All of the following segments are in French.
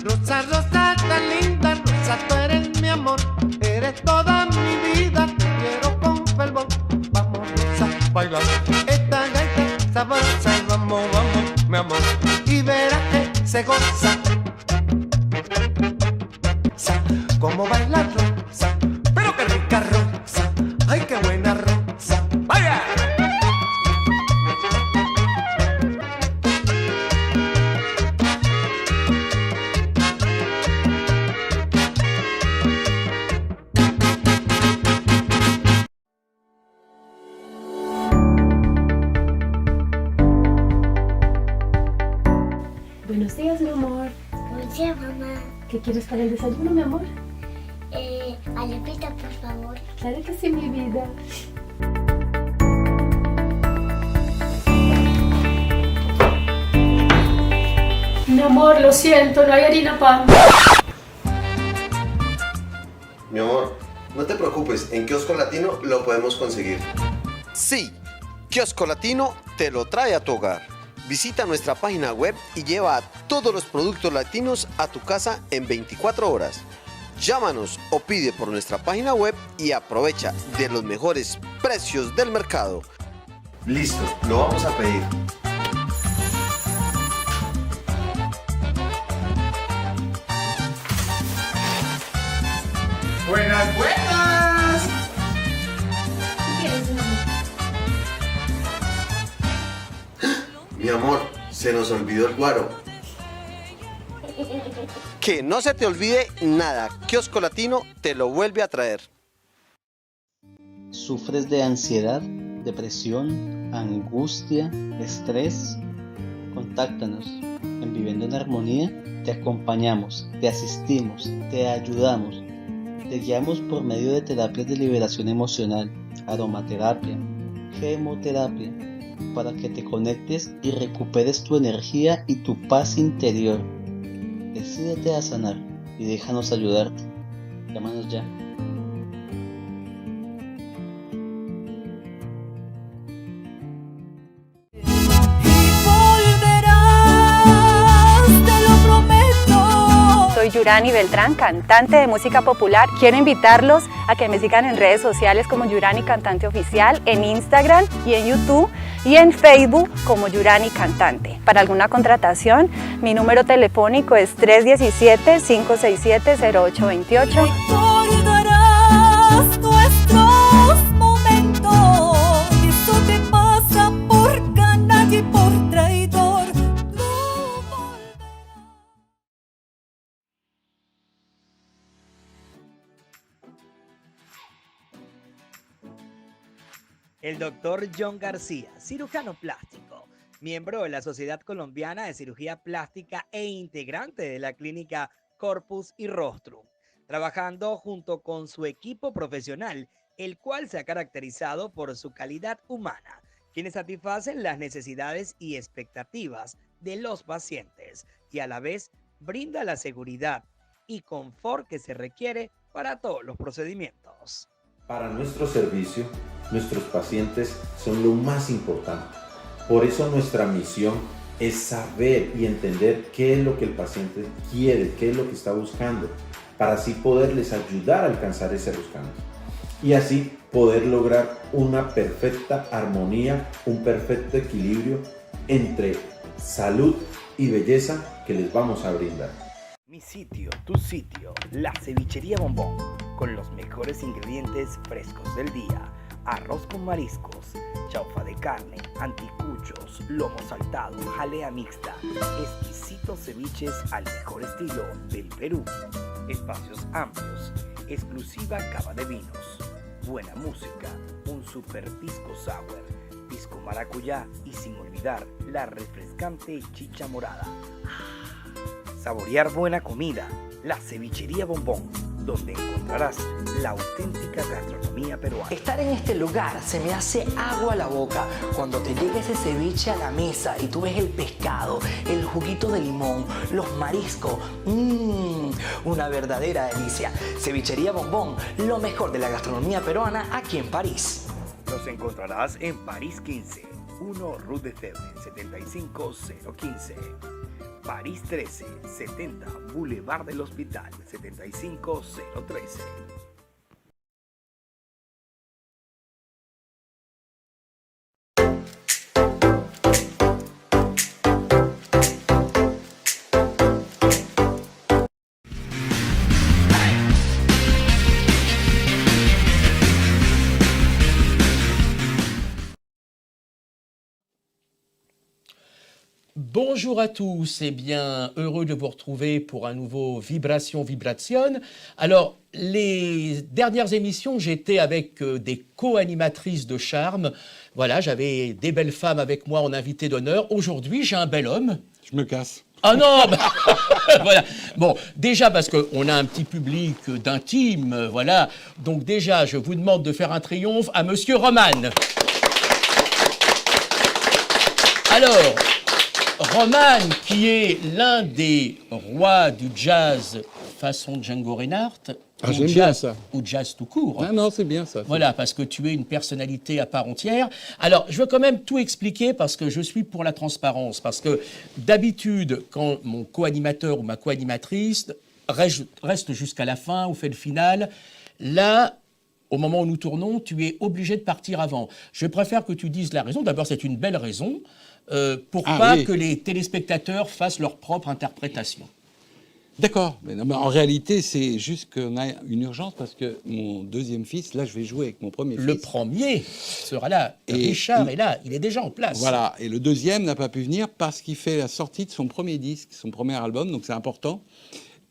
Rosa, rosa, tan linda, rosa, tú eres mi amor, eres toda mi vida, te quiero con fervor. Vamos, rosa, bailar esta gaita sabrosa y vamos, vamos, mi amor, y verás que se goza. Como baila rosa, pero qué rica rosa, ay qué buena rosa, vaya. Buenos días, mi amor. Buenos días, mamá. ¿Qué quieres para el desayuno, mi amor? Alepita, por favor. Claro que sí, mi vida. Mi amor, lo siento, no hay harina pan. Mi amor, no te preocupes, en Kiosco Latino lo podemos conseguir. Sí, Kiosco Latino te lo trae a tu hogar. Visita nuestra página web y lleva todos los productos latinos a tu casa en 24 horas. Llámanos o pide por nuestra página web y aprovecha de los mejores precios del mercado. Listo, lo vamos a pedir. Buenas, buenas. ¿Qué quieres, mi amor? Mi amor, se nos olvidó el guaro. Que no se te olvide nada, Kiosco Latino te lo vuelve a traer. ¿Sufres de ansiedad, depresión, angustia, estrés? Contáctanos. En Viviendo en Armonía te acompañamos, te asistimos, te ayudamos. Te guiamos por medio de terapias de liberación emocional, aromaterapia, gemoterapia, para que te conectes y recuperes tu energía y tu paz interior. Decídete a sanar y déjanos ayudarte. Llámanos ya. Soy Yurani Beltrán, cantante de música popular. Quiero invitarlos a que me sigan en redes sociales como Yurani Cantante Oficial, en Instagram y en YouTube y en Facebook como Yurani Cantante. Para alguna contratación, mi número telefónico es 317-567-0828. Recordarás nuestros momentos, eso te pasa por canalla y por traidor. El doctor John García, cirujano plástico, miembro de la Sociedad Colombiana de Cirugía Plástica e integrante de la clínica Corpus y Rostrum, trabajando junto con su equipo profesional, el cual se ha caracterizado por su calidad humana, quienes satisfacen las necesidades y expectativas de los pacientes y a la vez brinda la seguridad y confort que se requiere para todos los procedimientos. Para nuestro servicio, nuestros pacientes son lo más importante. Por eso nuestra misión es saber y entender qué es lo que el paciente quiere, qué es lo que está buscando, para así poderles ayudar a alcanzar ese buscando. Y así poder lograr una perfecta armonía, un perfecto equilibrio entre salud y belleza que les vamos a brindar. Mi sitio, tu sitio, la Cevichería Bombón, con los mejores ingredientes frescos del día. Arroz con mariscos, chaufa de carne, anticuchos, lomo saltado, jalea mixta, exquisitos ceviches al mejor estilo del Perú. Espacios amplios, exclusiva cava de vinos, buena música, un super pisco sour, pisco maracuyá y sin olvidar la refrescante chicha morada. Saborear buena comida, la Cevichería Bombón, donde encontrarás la auténtica gastronomía peruana. Estar en este lugar se me hace agua a la boca cuando te llega ese ceviche a la mesa y tú ves el pescado, el juguito de limón, los mariscos. Una verdadera delicia. Cevichería Bombón, lo mejor de la gastronomía peruana aquí en París. Los encontrarás en París 15, 1 Rue de Febre, 75015. París 13, 70 Boulevard del Hospital, 75013. Bonjour à tous, et bien heureux de vous retrouver pour un nouveau Vibration. Alors, les dernières émissions, j'étais avec des co-animatrices de charme. Voilà, j'avais des belles femmes avec moi en invité d'honneur. Aujourd'hui, j'ai un bel homme. Je me casse. Ah non voilà. Bon, déjà parce qu'on a un petit public d'intime, voilà. Donc déjà, je vous demande de faire un triomphe à Monsieur Roman. Alors... Roman, qui est l'un des rois du jazz façon Django Reinhardt, j'aime bien ça. Ou jazz tout court. Non, c'est bien ça. Voilà, parce que tu es une personnalité à part entière. Alors, je veux quand même tout expliquer parce que je suis pour la transparence. Parce que d'habitude, quand mon co-animateur ou ma co-animatrice reste jusqu'à la fin ou fait le final, là... Au moment où nous tournons, tu es obligé de partir avant. Je préfère que tu dises la raison. D'abord, c'est une belle raison pour que les téléspectateurs fassent leur propre interprétation. D'accord. Mais en réalité, c'est juste qu'on a une urgence parce que mon deuxième fils, là, je vais jouer avec mon premier fils. Le premier sera là. Et Richard est là. Il est déjà en place. Voilà. Et le deuxième n'a pas pu venir parce qu'il fait la sortie de son premier disque, son premier album. Donc, c'est important.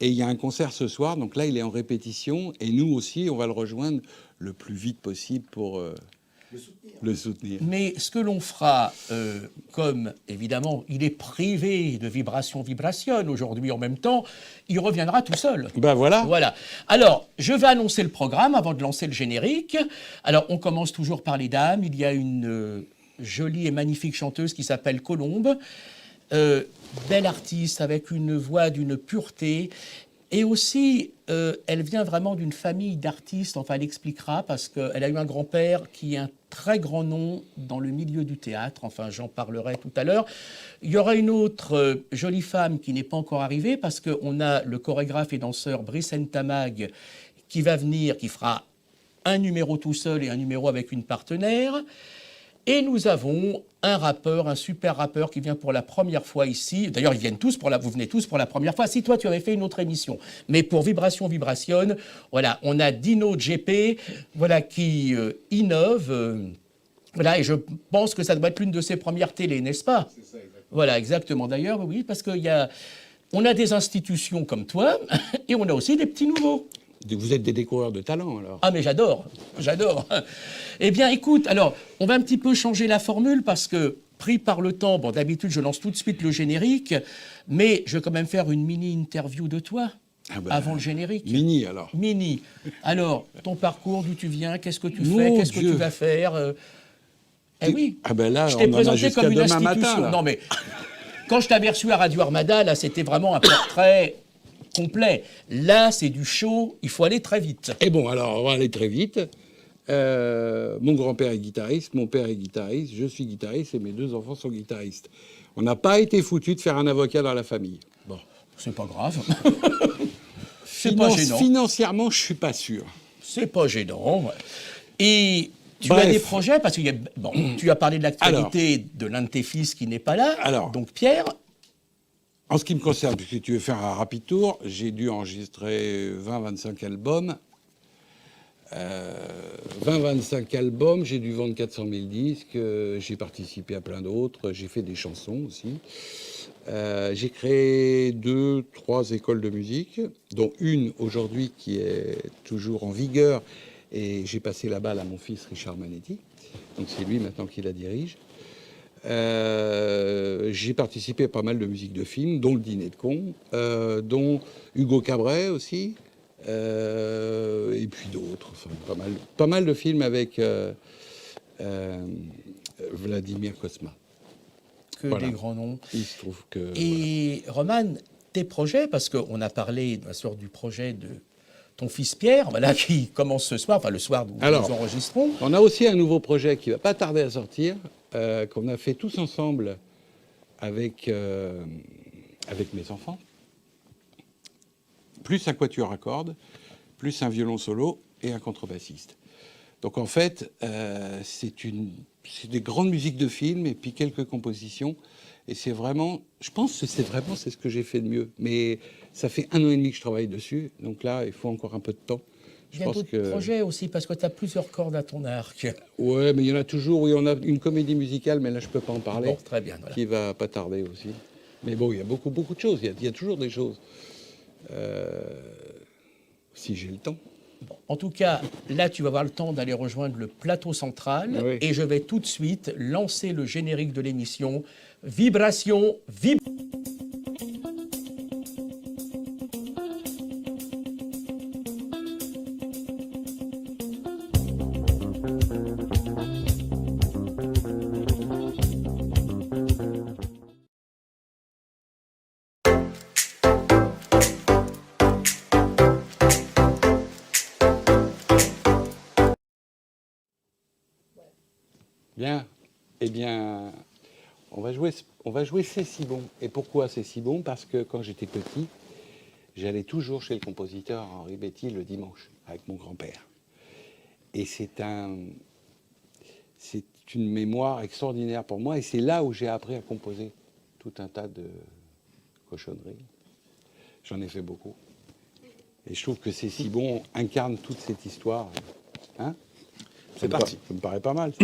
Et il y a un concert ce soir. Donc là, il est en répétition. Et nous aussi, on va le rejoindre le plus vite possible pour le soutenir. Mais ce que l'on fera, comme évidemment il est privé de Vibration aujourd'hui en même temps, il reviendra tout seul. Ben voilà. Voilà. Alors, je vais annoncer le programme avant de lancer le générique. Alors, on commence toujours par les dames. Il y a une jolie et magnifique chanteuse qui s'appelle Colombe. Belle artiste avec une voix d'une pureté. Et aussi, elle vient vraiment d'une famille d'artistes, enfin elle expliquera, parce qu'elle a eu un grand-père qui est un très grand nom dans le milieu du théâtre, enfin j'en parlerai tout à l'heure. Il y aura une autre jolie femme qui n'est pas encore arrivée, parce qu'on a le chorégraphe et danseur Brice Ntamag qui va venir, qui fera un numéro tout seul et un numéro avec une partenaire. Et nous avons un rappeur, un super rappeur qui vient pour la première fois ici. D'ailleurs, vous venez tous pour la première fois. Si toi, tu avais fait une autre émission. Mais pour Vibration, voilà, on a Dino GP, voilà, qui innove. Voilà, et je pense que ça doit être l'une de ses premières télés, n'est-ce pas? C'est ça, exactement. Voilà, exactement. D'ailleurs, oui, parce on a des institutions comme toi, et on a aussi des petits nouveaux. Vous êtes des découvreurs de talent, alors. Ah, mais j'adore. Eh bien, écoute, alors, on va un petit peu changer la formule parce que, pris par le temps, bon, d'habitude, je lance tout de suite le générique, mais je vais quand même faire une mini-interview de toi avant le générique. Mini, alors. Mini. Alors, ton parcours, d'où tu viens, qu'est-ce que tu fais, qu'est-ce que tu vas faire Eh oui, ah ben là, je t'ai présenté comme une institution. Matin, non, mais quand je t'avais reçu à Radio Armada, là, c'était vraiment un portrait... complet. Là, c'est du show, il faut aller très vite. Et bon, alors, on va aller très vite. Mon grand-père est guitariste, mon père est guitariste, je suis guitariste et mes deux enfants sont guitaristes. On n'a pas été foutus de faire un avocat dans la famille. Bon, c'est pas grave. C'est pas gênant. Financièrement, je suis pas sûr. C'est pas gênant. Ouais. Et tu as des projets, parce que tu as parlé de l'actualité de l'un de tes fils qui n'est pas là, donc Pierre. En ce qui me concerne, puisque tu veux faire un rapide tour, j'ai dû enregistrer 20-25 albums. 20-25 albums, j'ai dû vendre 400 000 disques, j'ai participé à plein d'autres, j'ai fait des chansons aussi. J'ai créé 2-3 écoles de musique, dont une aujourd'hui qui est toujours en vigueur, et j'ai passé la balle à mon fils Richard Manetti, donc c'est lui maintenant qui la dirige. J'ai participé à pas mal de musique de film, dont Le Dîner de Cons, dont Hugo Cabret aussi, et puis d'autres, enfin, pas mal de films avec Vladimir Cosma. Des grands noms. Il se trouve que... Et Roman, tes projets, parce qu'on a parlé bien sûr du projet de ton fils Pierre, voilà, qui commence ce soir, enfin le soir où nous enregistrons. On a aussi un nouveau projet qui ne va pas tarder à sortir, qu'on a fait tous ensemble avec avec mes enfants, plus un quatuor à cordes, plus un violon solo et un contrebassiste. Donc en fait, c'est des grandes musiques de film et puis quelques compositions. Et c'est vraiment, je pense que c'est ce que j'ai fait de mieux. Mais ça fait 1 an et demi que je travaille dessus, donc là, il faut encore un peu de temps. Il y a d'autres projets aussi, parce que tu as plusieurs cordes à ton arc. Ouais, mais il y en a toujours. Oui, on a une comédie musicale, mais là, je ne peux pas en parler. Bon, très bien. Voilà. Qui va pas tarder aussi. Mais bon, il y a beaucoup de choses. Il y a toujours des choses. Si j'ai le temps. Bon, en tout cas, là, tu vas avoir le temps d'aller rejoindre le plateau central. Oui. Et je vais tout de suite lancer le générique de l'émission Vibration, Bien. Eh bien, on va jouer C'est si bon. Et pourquoi C'est si bon? Parce que quand j'étais petit, j'allais toujours chez le compositeur Henri Betty le dimanche avec mon grand-père. Et c'est une mémoire extraordinaire pour moi. Et c'est là où j'ai appris à composer tout un tas de cochonneries. J'en ai fait beaucoup. Et je trouve que C'est si bon incarne toute cette histoire. Hein? C'est parti. Ça me paraît pas mal.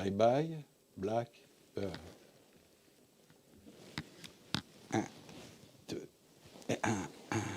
Bye bye, Blackbird. 1, 2 et 1, 1.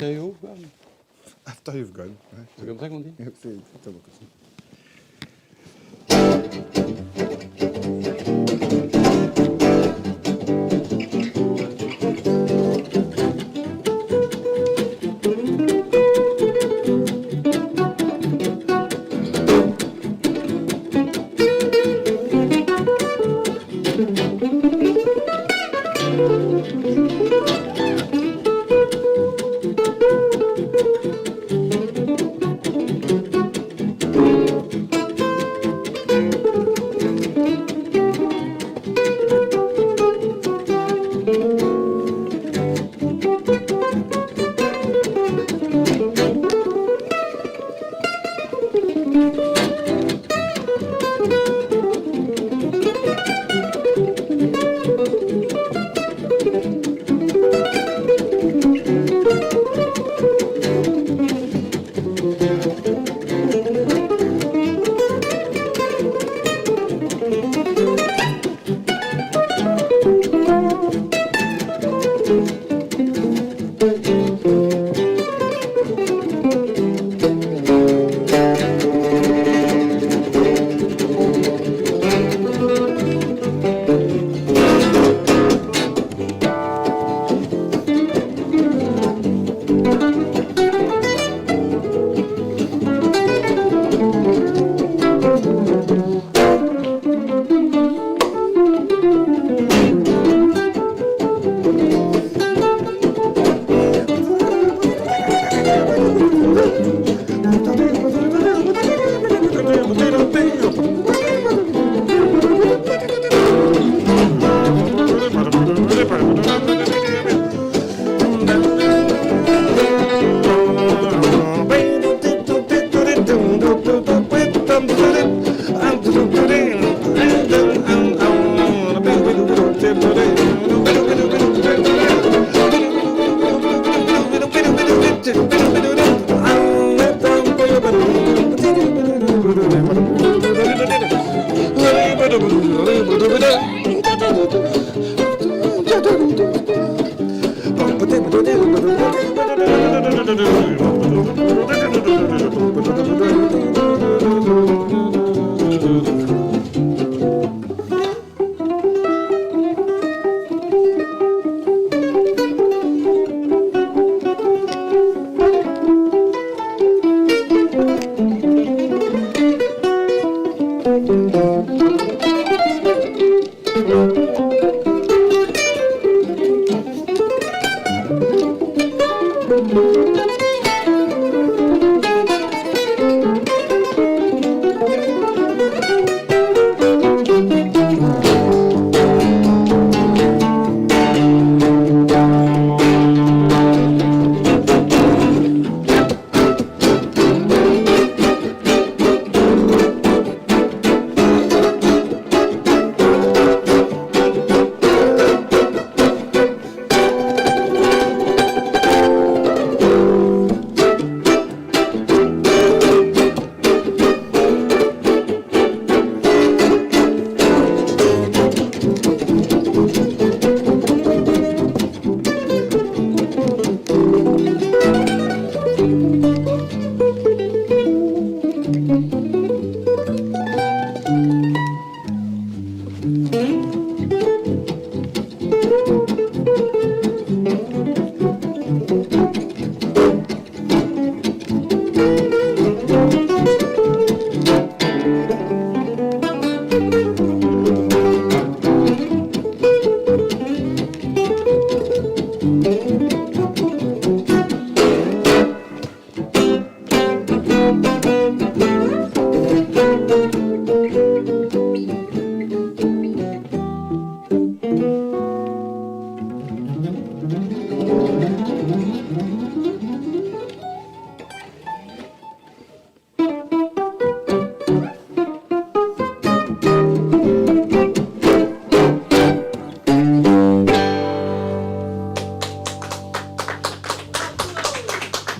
After you've gone. After you've gone. Ouais. C'est comme ça qu'on dit? C'est exactement comme ça.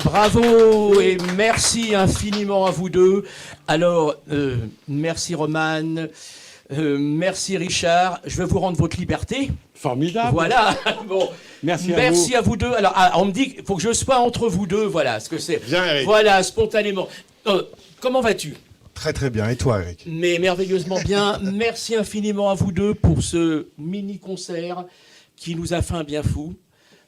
Bravo et merci infiniment à vous deux. Alors, merci Romane, merci Richard. Je vais vous rendre votre liberté. Formidable. Voilà. Bon, Merci à vous deux. Alors, on me dit qu'il faut que je sois entre vous deux, voilà. Ce que c'est. Bien, Eric. Voilà, spontanément. Comment vas-tu? Très très bien. Et toi, Eric? Mais merveilleusement bien. Merci infiniment à vous deux pour ce mini-concert qui nous a fait un bien fou.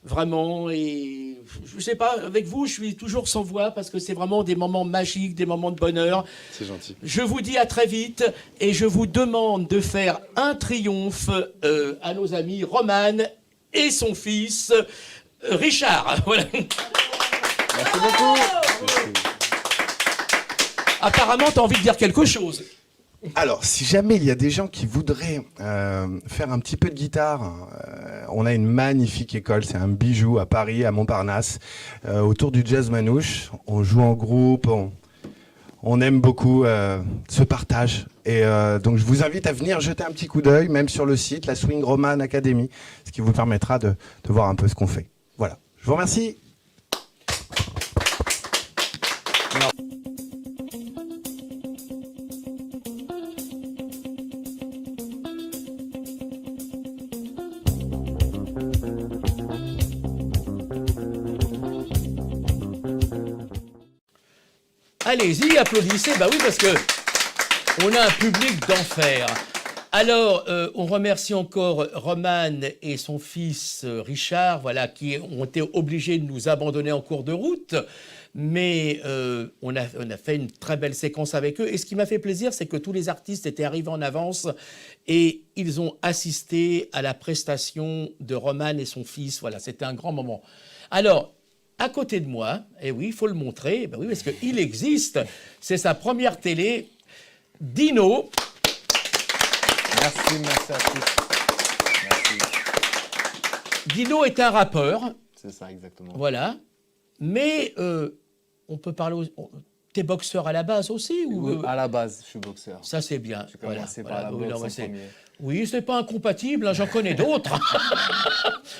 Vraiment, et je sais pas, avec vous, je suis toujours sans voix parce que c'est vraiment des moments magiques, des moments de bonheur. C'est gentil. Je vous dis à très vite et je vous demande de faire un triomphe à nos amis Roman et son fils Richard. Voilà. Merci beaucoup. Apparemment, tu as envie de dire quelque chose. Alors, si jamais il y a des gens qui voudraient faire un petit peu de guitare, on a une magnifique école, c'est un bijou à Paris, à Montparnasse, autour du jazz manouche. On joue en groupe, on aime beaucoup ce partage. Et donc, je vous invite à venir jeter un petit coup d'œil, même sur le site, la Swing Roman Academy, ce qui vous permettra de voir un peu ce qu'on fait. Voilà, je vous remercie. Allez-y, applaudissez. Bah oui, parce que on a un public d'enfer. Alors, on remercie encore Roman et son fils Richard, voilà, qui ont été obligés de nous abandonner en cours de route. Mais on a fait une très belle séquence avec eux. Et ce qui m'a fait plaisir, c'est que tous les artistes étaient arrivés en avance et ils ont assisté à la prestation de Roman et son fils. Voilà, c'était un grand moment. Alors, à côté de moi, et oui, il faut le montrer, ben oui, parce qu'il existe, c'est sa première télé, Dino. Merci à tous. Merci. Dino est un rappeur. C'est ça, exactement. Voilà. Mais on peut parler... T'es boxeur à la base aussi ou... À la base, je suis boxeur. Ça, c'est bien. J'ai commencé par la boxe en premier. Oui, c'est pas incompatible, hein, j'en connais d'autres.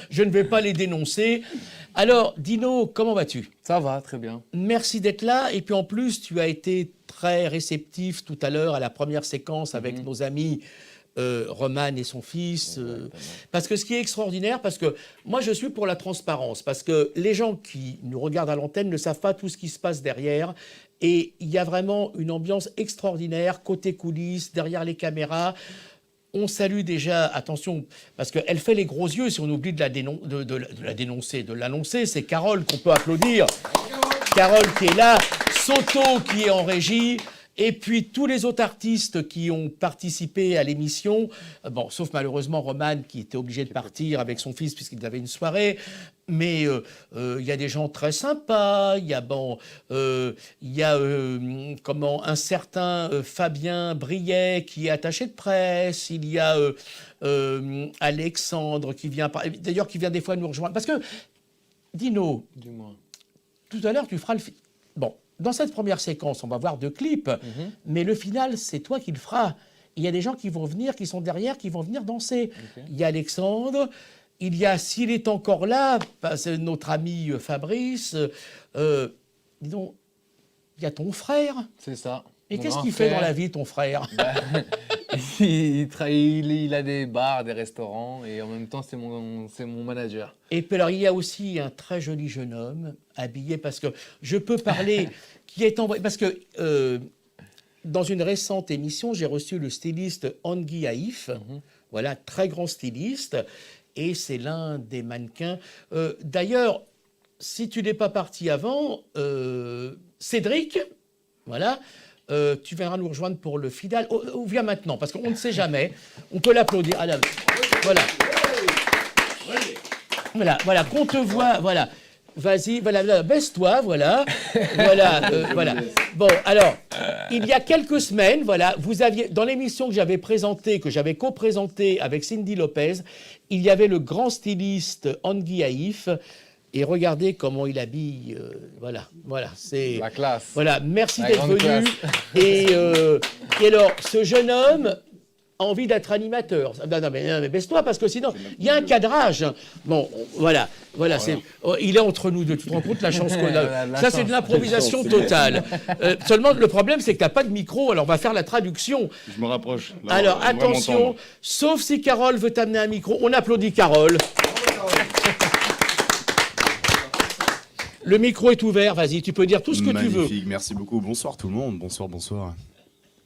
Je ne vais pas les dénoncer. Alors, Dino, comment vas-tu? Ça va, très bien. Merci d'être là. Et puis en plus, tu as été très réceptif tout à l'heure à la première séquence avec nos amis Roman et son fils. Parce que ce qui est extraordinaire, parce que moi je suis pour la transparence, parce que les gens qui nous regardent à l'antenne ne savent pas tout ce qui se passe derrière. Et il y a vraiment une ambiance extraordinaire, côté coulisses, derrière les caméras. On salue déjà, attention, parce qu'elle fait les gros yeux si on oublie de la dénoncer, de l'annoncer. C'est Carole qu'on peut applaudir. Carole qui est là, Soto qui est en régie, et puis tous les autres artistes qui ont participé à l'émission, bon, sauf malheureusement Roman qui était obligé de partir avec son fils puisqu'il avait une soirée. Mais il y a des gens très sympas, il y a un certain Fabien Briet qui est attaché de presse, il y a Alexandre qui vient, d'ailleurs qui vient des fois nous rejoindre. Parce que, Dino, dis-moi. Tout à l'heure tu feras le... Bon, dans cette première séquence, on va voir 2 clips, mais le final, c'est toi qui le feras. Il y a des gens qui vont venir, qui sont derrière, qui vont venir danser. Okay. Il y a Alexandre... Il y a, s'il est encore là, c'est notre ami Fabrice, dis donc, il y a ton frère. C'est ça. Et qu'est-ce qu'il fait dans la vie, ton frère? Il a des bars, des restaurants, et en même temps, c'est mon manager. Et puis alors, il y a aussi un très joli jeune homme, habillé, parce que je peux parler, qui est envoyé, parce que dans une récente émission, j'ai reçu le styliste Angui Haïf, voilà, très grand styliste, et c'est l'un des mannequins. D'ailleurs, si tu n'es pas parti avant, Cédric, voilà, tu viendras nous rejoindre pour le final. Ou viens maintenant, parce qu'on ne sait jamais. On peut l'applaudir. Voilà, qu'on te voit, voilà. Vas-y, voilà, baisse-toi, voilà. Voilà. Bon, alors, il y a quelques semaines, voilà, vous aviez, dans l'émission que j'avais présentée, que j'avais co-présentée avec Cindy Lopez, il y avait le grand styliste Angui Haïf, et regardez comment il habille, voilà, c'est... La classe. Voilà, merci d'être venu. Et alors, ce jeune homme a envie d'être animateur. Non, mais baisse-toi, parce que sinon, il y a un cadrage. Bon, voilà, il est entre nous deux. Tu te rends compte la chance qu'on a. Ça, c'est de l'improvisation totale. Seulement, le problème, c'est que tu n'as pas de micro, alors on va faire la traduction. Je me rapproche. Là, alors, attention, sauf si Carole veut t'amener un micro. On applaudit Carole. Le micro est ouvert, vas-y, tu peux dire tout ce que tu veux. Magnifique, merci beaucoup. Bonsoir tout le monde. Bonsoir, bonsoir.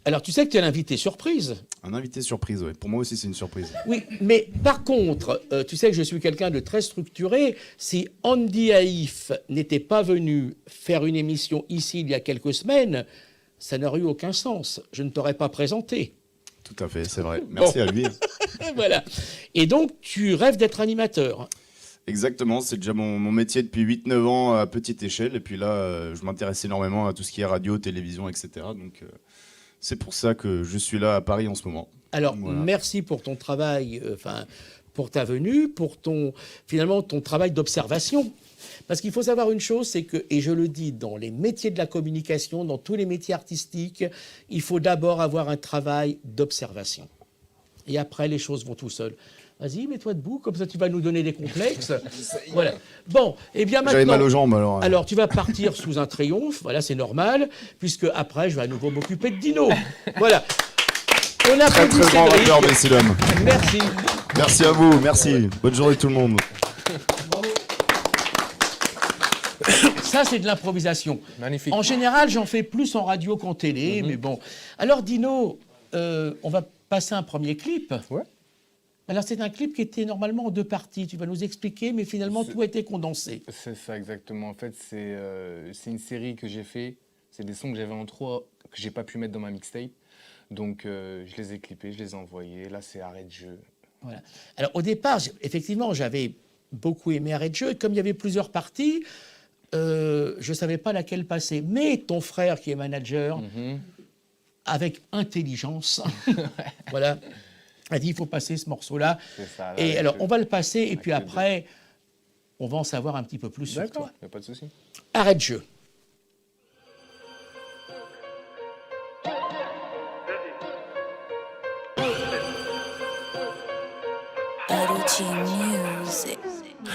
Alors, tu sais que tu es l'invité surprise. Un invité surprise, oui. Pour moi aussi, c'est une surprise. Oui, mais par contre, tu sais que je suis quelqu'un de très structuré. Si Andy Haïf n'était pas venu faire une émission ici il y a quelques semaines, ça n'aurait eu aucun sens. Je ne t'aurais pas présenté. Tout à fait, c'est vrai. Merci à lui. Voilà. Et donc, tu rêves d'être animateur. Exactement, c'est déjà mon métier depuis 8-9 ans à petite échelle. Et puis là, je m'intéresse énormément à tout ce qui est radio, télévision, etc. Donc, c'est pour ça que je suis là à Paris en ce moment. Alors, Voilà. merci pour ton travail, pour ta venue, pour finalement ton travail d'observation. Parce qu'il faut savoir une chose, c'est que, et je le dis dans les métiers de la communication, dans tous les métiers artistiques, il faut d'abord avoir un travail d'observation. Et après, les choses vont tout seuls. Vas-y, mets-toi debout, comme ça tu vas nous donner des complexes. Voilà. Bon, et bien maintenant... J'avais mal aux jambes, alors. Alors, tu vas partir sous un triomphe, voilà, c'est normal, puisque après, je vais à nouveau m'occuper de Dino. Voilà. On a Très, très grand rappeur, messieurs, dames. Merci. Merci à vous, merci. Bonne journée tout le monde. Ça, c'est de l'improvisation. Magnifique. En général, j'en fais plus en radio qu'en télé, mais bon. Alors, Dino, on va passer un premier clip. Ouais. Alors, c'est un clip qui était normalement en 2 parties. Tu vas nous expliquer, mais finalement, tout a été condensé. C'est ça, exactement. En fait, c'est une série que j'ai fait. C'est des sons que j'avais en 3 que j'ai pas pu mettre dans ma mixtape. Donc, je les ai clippés, je les ai envoyés. Là, c'est arrêt de jeu. Voilà. Alors, au départ, effectivement, j'avais beaucoup aimé Arrêt de jeu. Et comme il y avait plusieurs parties, je ne savais pas laquelle passer. Mais ton frère, qui est manager, avec intelligence, voilà, a dit il faut passer ce morceau-là. Ça, là, et alors, je- on va le passer, et puis après, on va en savoir un petit peu plus sur D'accord, toi. il n'y a pas de souci. Arrêt de jeu.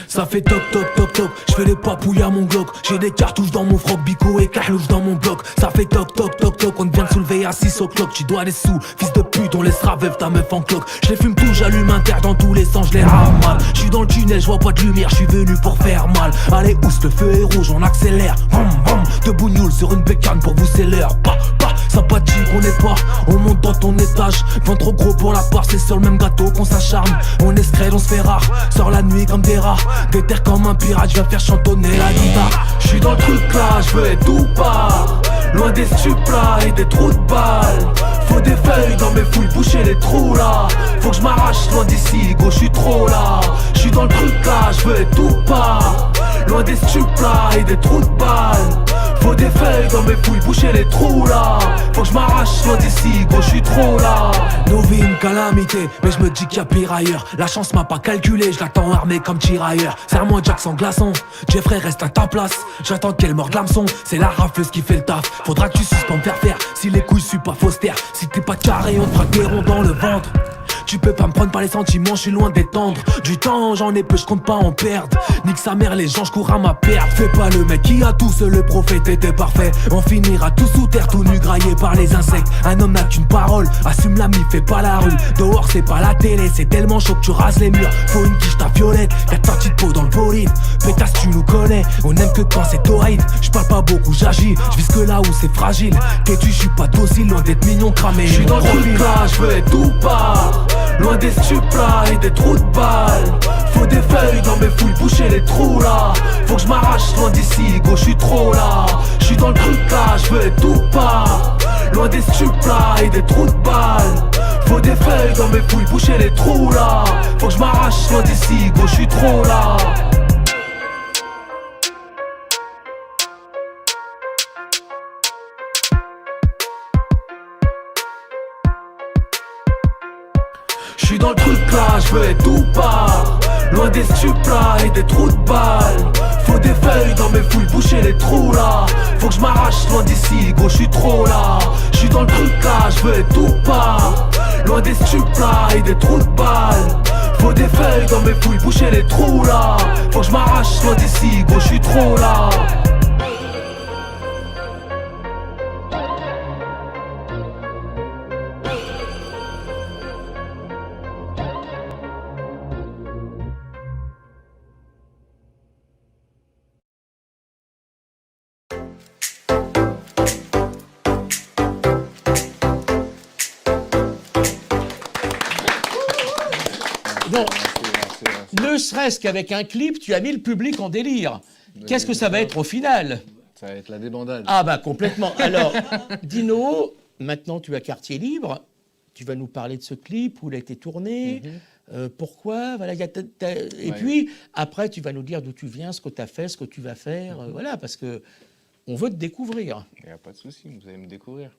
Ça fait toc toc toc toc, je fais les papouilles à mon Glock. J'ai des cartouches dans mon froc, bico et carlouche dans mon bloc. Ça fait toc toc toc toc, on vient de soulever à 6 o'clock. Tu dois des sous, fils de pute, on laissera veuve ta meuf en cloque. Je les fume tout, j'allume un terre dans tous les sens, je les ramale. Je suis dans le tunnel, je vois pas de lumière, je suis venu pour faire mal. Allez, ousse, le feu est rouge, on accélère. De bougnoule sur une bécane pour vous c'est l'heure. Sympathique, on n'est pas, on monte dans ton étage. Vent trop gros pour la part, c'est sur le même gâteau qu'on s'acharne. On est scred, on se fait rare, sort la nuit comme des rats. Déterre comme un pirate, je viens faire chantonner la guitare. Je suis dans le truc là, je veux être tout part. Loin des stupes-là et des trous de balles. Faut des feuilles dans mes fouilles, boucher les trous là. Faut que je m'arrache loin d'ici, go, je suis trop là. Je suis dans le truc là, je veux être tout part. Loin des stupes là et des trous de balles. Faut des feuilles dans mes fouilles, boucher les trous là. Faut que je m'arrache loin d'ici, gros, je suis trop là. Nos vies une calamité, mais je me dis qu'il y a pire ailleurs. La chance m'a pas calculé, je l'attends armé comme tirailleur. Serre-moi Jack sans glaçon, Jeffrey reste à ta place. J'attends qu'elle morde l'hameçon, c'est la rafleuse qui fait le taf. Faudra que tu suces pour me faire faire, si les couilles suis pas faussaire. Si t'es pas carré, on te fera des ronds dans le ventre. Tu peux pas me prendre par les sentiments, je suis loin d'étendre. Du temps j'en ai peu, je compte pas en perdre. Nique sa mère, les gens, je cours à ma perte. Fais pas le mec qui a tout, seul le prophète était parfait. On finira tout sous terre, tout nu graillé par les insectes. Un homme n'a qu'une parole, assume la mif, fais pas la rue. Dehors c'est pas la télé, c'est tellement chaud que tu rases les murs. Faut une quiche ta violette, 4 sorties de peau dans le bolide. Pétasse tu nous connais, on aime que quand c'est torride. J'parle pas beaucoup, j'agis, j'vise que là où c'est fragile. T'es-tu, j'suis pas docile, loin d'être mignon cramé. J'suis dans le truc là, j'veux être tout part. Loin des stupes là et des trous de balles. Faut des feuilles dans mes fouilles, boucher les trous là. Faut que je m'arrache loin d'ici, go, je suis trop là. Je suis dans le truc là, je veux être tout part. Loin des stupes là et des trous de balles. Faut des feuilles dans mes fouilles, boucher les trous là. Faut que je m'arrache loin d'ici, go, je suis trop là. J'suis dans le truc là, j'veux être tout part. Loin des stupes là et des trous de balles. Faut des feuilles dans mes fouilles, boucher les trous là. Faut que je m'arrache loin d'ici, go, je suis trop là. J'suis dans le truc là, j'veux être tout part. Loin des stupes là et des trous de balles. Faut des feuilles dans mes fouilles, boucher les trous là. Faut que je m'arrache loin d'ici, go, je suis trop là. Non, ne serait-ce qu'avec un clip, tu as mis le public en délire. Qu'est-ce que ça va être au final? Ça va être la débandade. Ah bah complètement. Alors, Dino, maintenant tu as quartier libre. Tu vas nous parler de ce clip, où il a été tourné, pourquoi, voilà. Et puis, après, tu vas nous dire d'où tu viens, ce que tu as fait, ce que tu vas faire, voilà, parce que on veut te découvrir. Il n'y a pas de souci, vous allez me découvrir.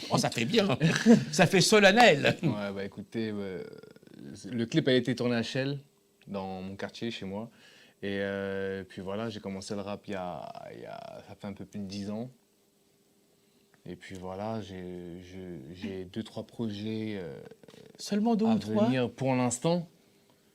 Oh, ça fait bien, ça fait solennel. Ouais, bah écoutez, le clip a été tourné à Chelles, dans mon quartier, chez moi. Et puis voilà, j'ai commencé le rap ça fait un peu plus de 10 ans. Et puis voilà, j'ai 2-3 projets Seulement 2 ou 3 à venir pour l'instant.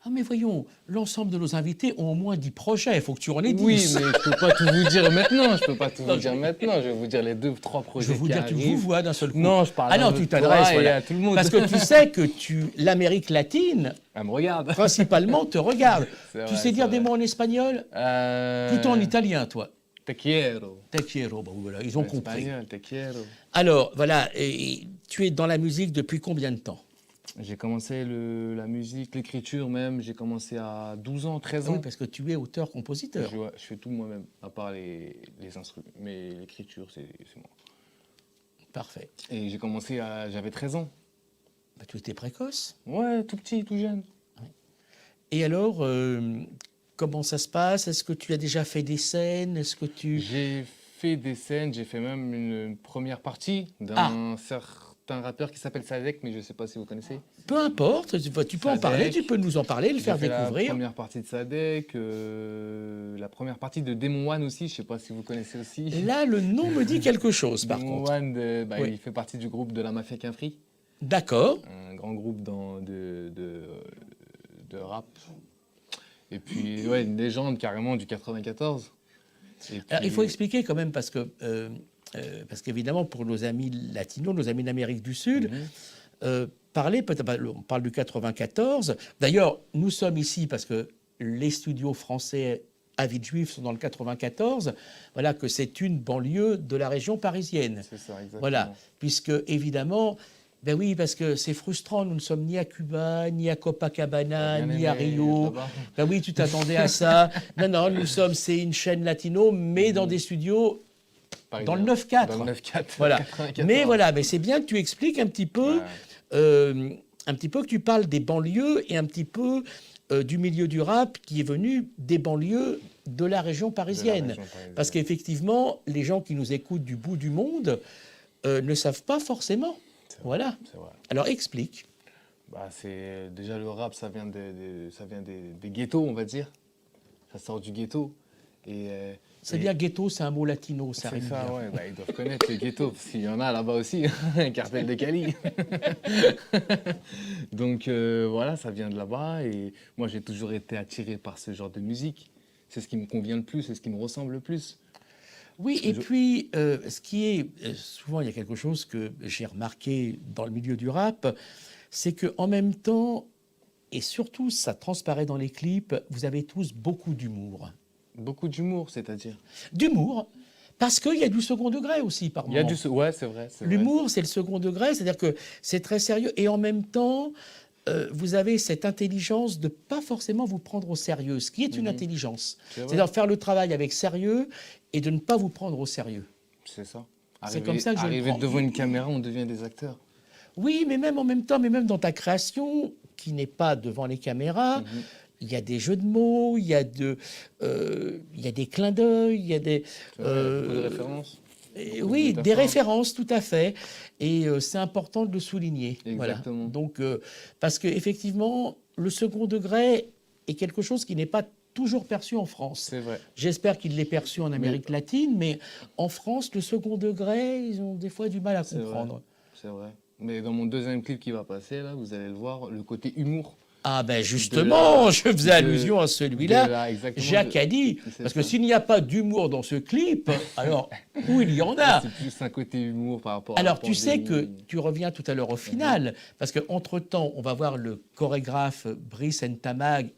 Ah mais voyons, l'ensemble de nos invités ont au moins 10 projets, il faut que tu en aies 10. Oui, mais je ne peux pas tout vous dire maintenant, je vais vous dire les 2-3 projets Je vais vous dire, tu vous vois d'un seul coup. Non, je parle non, tu t'adresses à tout le monde. Parce que tu sais que l'Amérique latine, elle me regarde. Principalement, te regarde. Vrai, tu sais dire vrai. des mots en espagnol Plutôt en italien, toi. Te quiero. Te quiero, bon, voilà, ils ont compris. Espagnol, te quiero. Alors, voilà, et tu es dans la musique depuis combien de temps? J'ai commencé la musique, l'écriture même, j'ai commencé à 12 ans, 13 ans. Oui, parce que tu es auteur-compositeur. Je fais tout moi-même, à part les instruments. Mais l'écriture, c'est moi. Parfait. Et j'ai commencé j'avais 13 ans. Bah, tu étais précoce? Ouais, tout petit, tout jeune. Et alors, comment ça se passe? Est-ce que tu as déjà fait des scènes? Est-ce que tu... J'ai fait des scènes, j'ai fait même une première partie d'un certain rappeur qui s'appelle Sadek, mais je ne sais pas si vous connaissez. Peu importe, tu peux en parler, tu peux nous en parler, le faire découvrir. La première partie de Sadek, la première partie de Demon One aussi, je ne sais pas si vous connaissez aussi. Là, le nom me dit quelque chose, par Demon contre. One, Oui. il fait partie du groupe de la Mafia Quinfri. D'accord. Un grand groupe de rap. Et puis, ouais, une légende carrément du 94. Alors, il faut expliquer quand même parce qu'évidemment, pour nos amis latinos, nos amis d'Amérique du Sud, on parle du 94. D'ailleurs, nous sommes ici parce que les studios français à Villejuif sont dans le 94. Voilà, que c'est une banlieue de la région parisienne. C'est ça, exactement. Voilà, puisque évidemment... Ben oui, parce que c'est frustrant, nous ne sommes ni à Cuba, ni à Copacabana, ni à Rio. Ben oui, tu t'attendais à ça. Non, c'est une chaîne latino, mais dans des studios dans le 9-4. Dans le 9-4. Voilà. 94. Mais voilà, mais c'est bien que tu expliques un petit peu, que tu parles des banlieues et un petit peu du milieu du rap qui est venu des banlieues de la région parisienne. Parce qu'effectivement, les gens qui nous écoutent du bout du monde ne savent pas forcément. Voilà. Vrai. Alors explique. C'est déjà le rap, ça vient des ghettos, on va dire. Ça sort du ghetto. C'est bien ghetto, c'est un mot latino, ça c'est rime ça, bien. ouais. Ils doivent connaître les ghettos, parce qu'il y en a là-bas aussi, un cartel de Cali. Donc voilà, ça vient de là-bas. Et moi, j'ai toujours été attiré par ce genre de musique. C'est ce qui me convient le plus, c'est ce qui me ressemble le plus. Oui, et puis, ce qui est... souvent, il y a quelque chose que j'ai remarqué dans le milieu du rap, c'est qu'en même temps, et surtout, ça transparaît dans les clips, vous avez tous beaucoup d'humour. Beaucoup d'humour, c'est-à-dire? D'humour, parce qu'il y a du second degré aussi, par moment. Ouais, c'est vrai. L'humour, c'est le second degré, c'est-à-dire que c'est très sérieux, et en même temps... vous avez cette intelligence de ne pas forcément vous prendre au sérieux, ce qui est une intelligence. C'est-à-dire faire le travail avec sérieux et de ne pas vous prendre au sérieux. C'est ça. C'est comme ça que je le Arriver prends. devant une caméra, on devient des acteurs. Oui, mais même en même temps, mais même dans ta création, qui n'est pas devant les caméras, il y a des jeux de mots, il y a des clins d'œil, il y a des... beaucoup de références. Oui, des références, tout à fait. Et c'est important de le souligner. Exactement. Voilà. Donc, parce qu'effectivement, le second degré est quelque chose qui n'est pas toujours perçu en France. C'est vrai. J'espère qu'il l'est perçu en Amérique latine, mais en France, le second degré, ils ont des fois du mal à comprendre. C'est vrai. Mais dans mon deuxième clip qui va passer, là, vous allez le voir, le côté humour. Ah ben justement, je faisais allusion à celui-là, Jacques a dit, parce que s'il n'y a pas d'humour dans ce clip, alors où il y en a? C'est plus un côté humour par rapport alors à... tu sais que tu reviens tout à l'heure au final, parce qu'entre-temps, on va voir le chorégraphe Brice Ntamag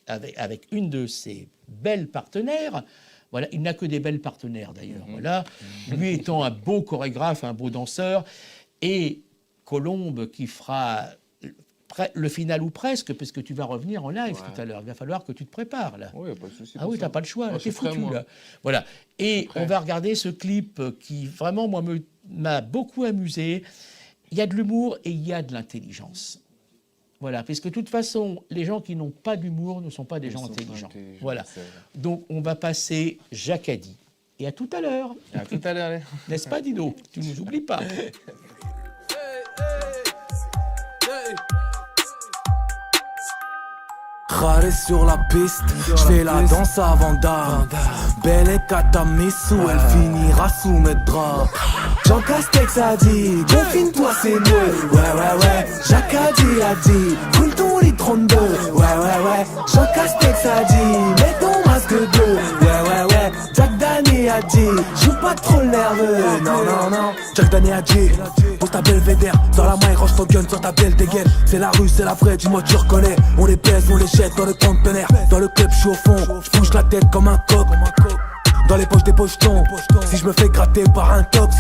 avec une de ses belles partenaires. Voilà, il n'a que des belles partenaires d'ailleurs. Voilà, lui étant un beau chorégraphe, un beau danseur, et Colombe qui fera le final ou presque, parce que tu vas revenir en live tout à l'heure. Il va falloir que tu te prépares, là. Oui, pas de souci. Ah oui, t'as pas le choix, là, t'es foutu, moi. là. Voilà. Et on va regarder ce clip qui, vraiment, moi, m'a beaucoup amusé. Il y a de l'humour et il y a de l'intelligence. Voilà, parce que de toute façon, les gens qui n'ont pas d'humour ne sont pas des gens intelligents. Voilà. Donc, on va passer Jacadi. Et à tout à l'heure. À tout à l'heure. N'est-ce pas, Dino? Tu nous oublies pas. Raré sur la piste, j'fais la danse avant d'âme. Belle et Katamisu, elle finira sous mes draps. Jean Castex a dit, confine-toi c'est mieux. Ouais, Jacadi a dit, coule ton lit 32. Ouais, Jean Castex a dit, mets ton masque bleu. Ouais, Jack Dani a dit, joue pas trop nerveux. Non, Jack Dani a dit, pose ta belvédère, dans la main, range ton gun, sur ta belle dégaine. C'est la rue, c'est la vraie, dis-moi tu reconnais. On les pèse, on les jette dans le conteneur. Dans le club, je suis au fond, je bouge la tête comme un coq. Dans les poches des pochetons, si je me fais gratter par un tox.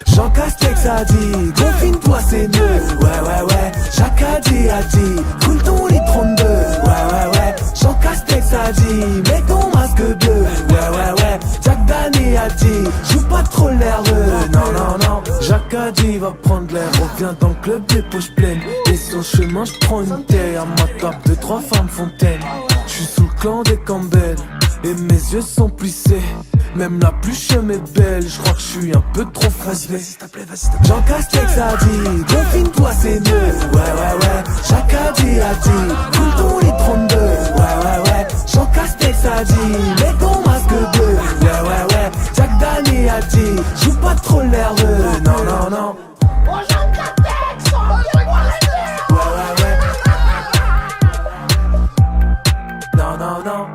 Jean Castex a dit, confine-toi c'est mieux. Ouais, Jacadi a dit, coule ton lit 32. Ouais, Jean Castex a dit, mets ton masque bleu. Ouais, Jack Dani a dit, joue pas trop nerveux. Non, Jacadi va prendre l'air, revient dans le club des poches pleines. Et sur le chemin je prends une taille, à ma table 2-3 femmes fontaines. Je suis sous le clan des Campbell, et mes yeux sont plissés. Même la plus chum est belle, je crois que je suis un peu trop foncé. Jean Castex a dit, confine-toi c'est mieux. Ouais, Jacadi a dit, coule ton lit 32. Ouais, Jean Castex a dit, mets ton masque bleu. Ouais, Jack Dani a dit, joue pas trop nerveux. Non. Oh Jean Castex, on va voir les Ouais. Non. Non.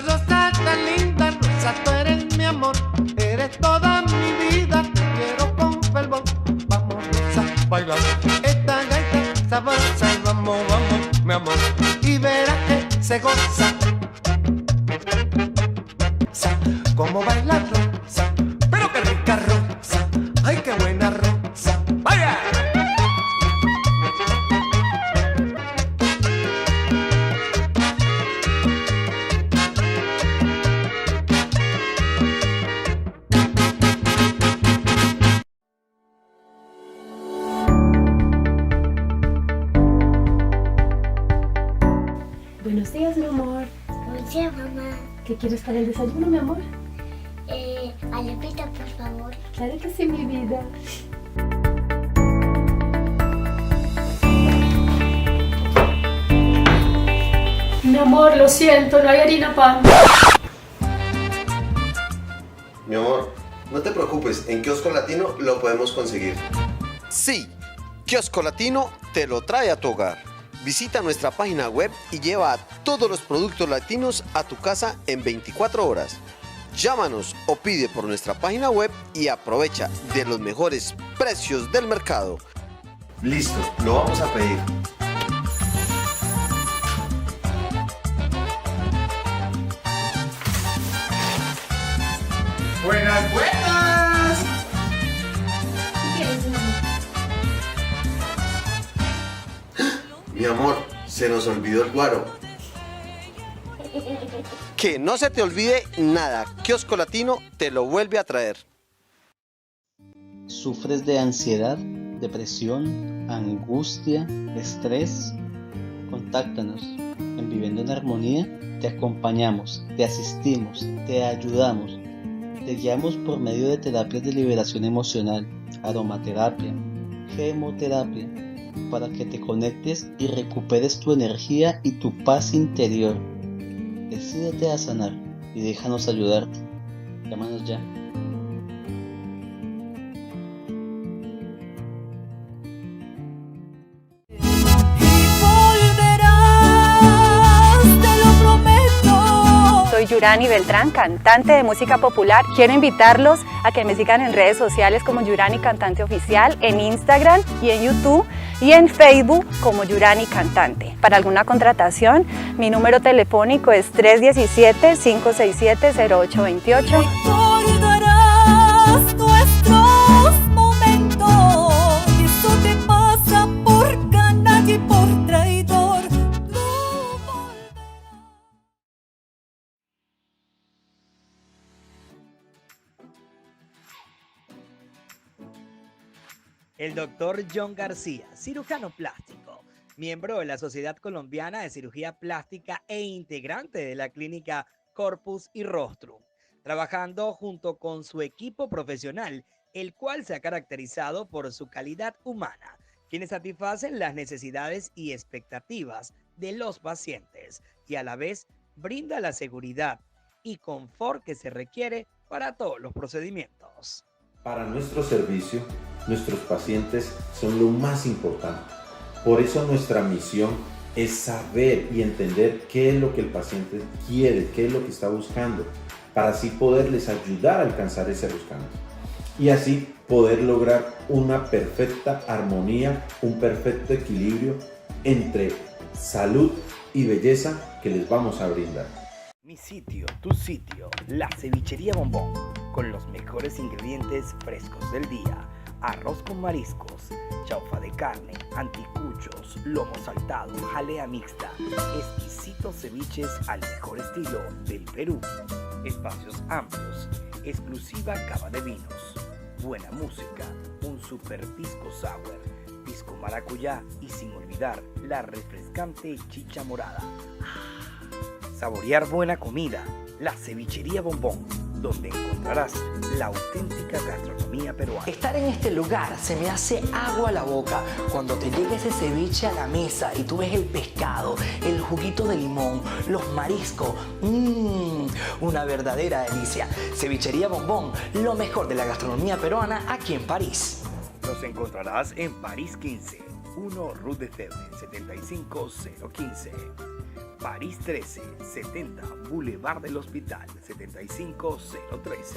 Rosa, tan linda, Rosa, tú eres mi amor, eres toda mi vida, te quiero con fervor. Vamos, Rosa, bailar esta gaita sabrosa y vamos, mi amor, y verás que se goza. Como baila Rosa, pero qué rica Rosa, ay qué buena Rosa, vaya. Buenos días, mi amor. Buenos días, mamá. ¿Qué quieres para el desayuno, mi amor? Alepita, por favor. Claro que sí, mi vida. Mi amor, lo siento, no hay harina pan. Mi amor, no te preocupes, en Kiosco Latino lo podemos conseguir. Sí, Kiosco Latino te lo trae a tu hogar. Visita nuestra página web y lleva todos los productos latinos a tu casa en 24 horas. Llámanos o pide por nuestra página web y aprovecha de los mejores precios del mercado. Listo, lo vamos a pedir. Buenas. Mi amor, se nos olvidó el guaro. Que no se te olvide nada, Kiosco Latino te lo vuelve a traer. ¿Sufres de ansiedad, depresión, angustia, estrés? Contáctanos. En Viviendo en Armonía te acompañamos, te asistimos, te ayudamos. Te guiamos por medio de terapias de liberación emocional, aromaterapia, gemoterapia, para que te conectes y recuperes tu energía y tu paz interior. Decídete a sanar y déjanos ayudarte. Llámanos ya. Soy Yurani Beltrán, cantante de música popular. Quiero invitarlos a que me sigan en redes sociales como Yurani Cantante Oficial, en Instagram y en YouTube, y en Facebook como Yurani Cantante. Para alguna contratación, mi número telefónico es 317-567-0828. Recordarás nuestros momentos, y eso te pasa por canalla y por traidor. El doctor John García, cirujano plástico, miembro de la Sociedad Colombiana de Cirugía Plástica e integrante de la clínica Corpus y Rostrum, trabajando junto con su equipo profesional, el cual se ha caracterizado por su calidad humana, quienes satisfacen las necesidades y expectativas de los pacientes y a la vez brinda la seguridad y confort que se requiere para todos los procedimientos. Para nuestro servicio, nuestros pacientes son lo más importante. Por eso nuestra misión es saber y entender qué es lo que el paciente quiere, qué es lo que está buscando, para así poderles ayudar a alcanzar ese buscando. Y así poder lograr una perfecta armonía, un perfecto equilibrio entre salud y belleza que les vamos a brindar. Mi sitio, tu sitio, la cevichería Bombón, con los mejores ingredientes frescos del día. Arroz con mariscos, chaufa de carne, anticuchos, lomo saltado, jalea mixta, exquisitos ceviches al mejor estilo del Perú. Espacios amplios, exclusiva cava de vinos, buena música, un super pisco sour, pisco maracuyá y sin olvidar la refrescante chicha morada. Saborear buena comida, la cevichería Bombón, donde encontrarás la auténtica gastronomía peruana. Estar en este lugar se me hace agua a la boca cuando te llega ese ceviche a la mesa y tú ves el pescado, el juguito de limón, los mariscos. Una verdadera delicia. Cevichería Bombón, lo mejor de la gastronomía peruana aquí en París. Los encontrarás en París 15, 1 Rue de Febre, 75015. París 13, 70, Boulevard del Hospital, 75013.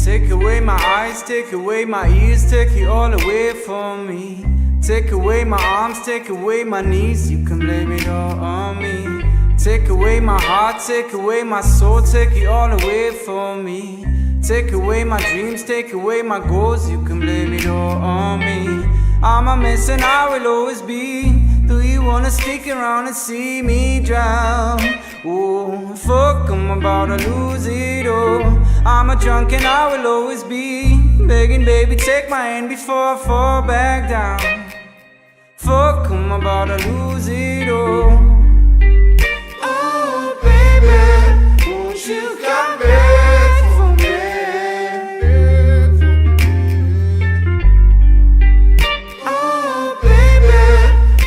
Take away my eyes, take away my ears, take it all away from me. Take away my arms, take away my knees, you can blame it all on me. Take away my heart, take away my soul, take it all away from me. Take away my dreams, take away my goals, you can blame it all on me. I'm a mess and I will always be. Do you wanna stick around and see me drown? Oh, fuck, I'm about to lose it all. I'm a drunk and I will always be begging, baby, take my hand before I fall back down. Fuck, I'm about to lose it all. Oh, baby, won't you come back for me? Oh, baby,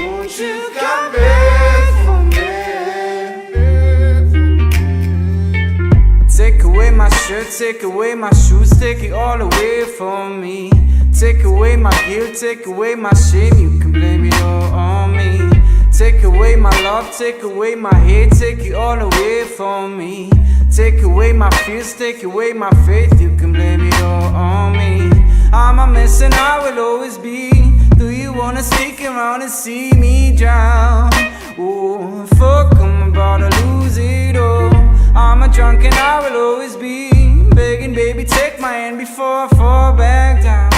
won't you come back for me? Take away my shirt, take away my shoes, take it all away from me. Take away my guilt, take away my shame, you can blame it all on me. Take away my love, take away my hate, take it all away from me. Take away my fears, take away my faith, you can blame it all on me. I'm a mess and I will always be. Do you wanna stick around and see me drown? Oh, fuck, I'm about to lose it all. I'm a drunk and I will always be begging, baby, take my hand before I fall back down.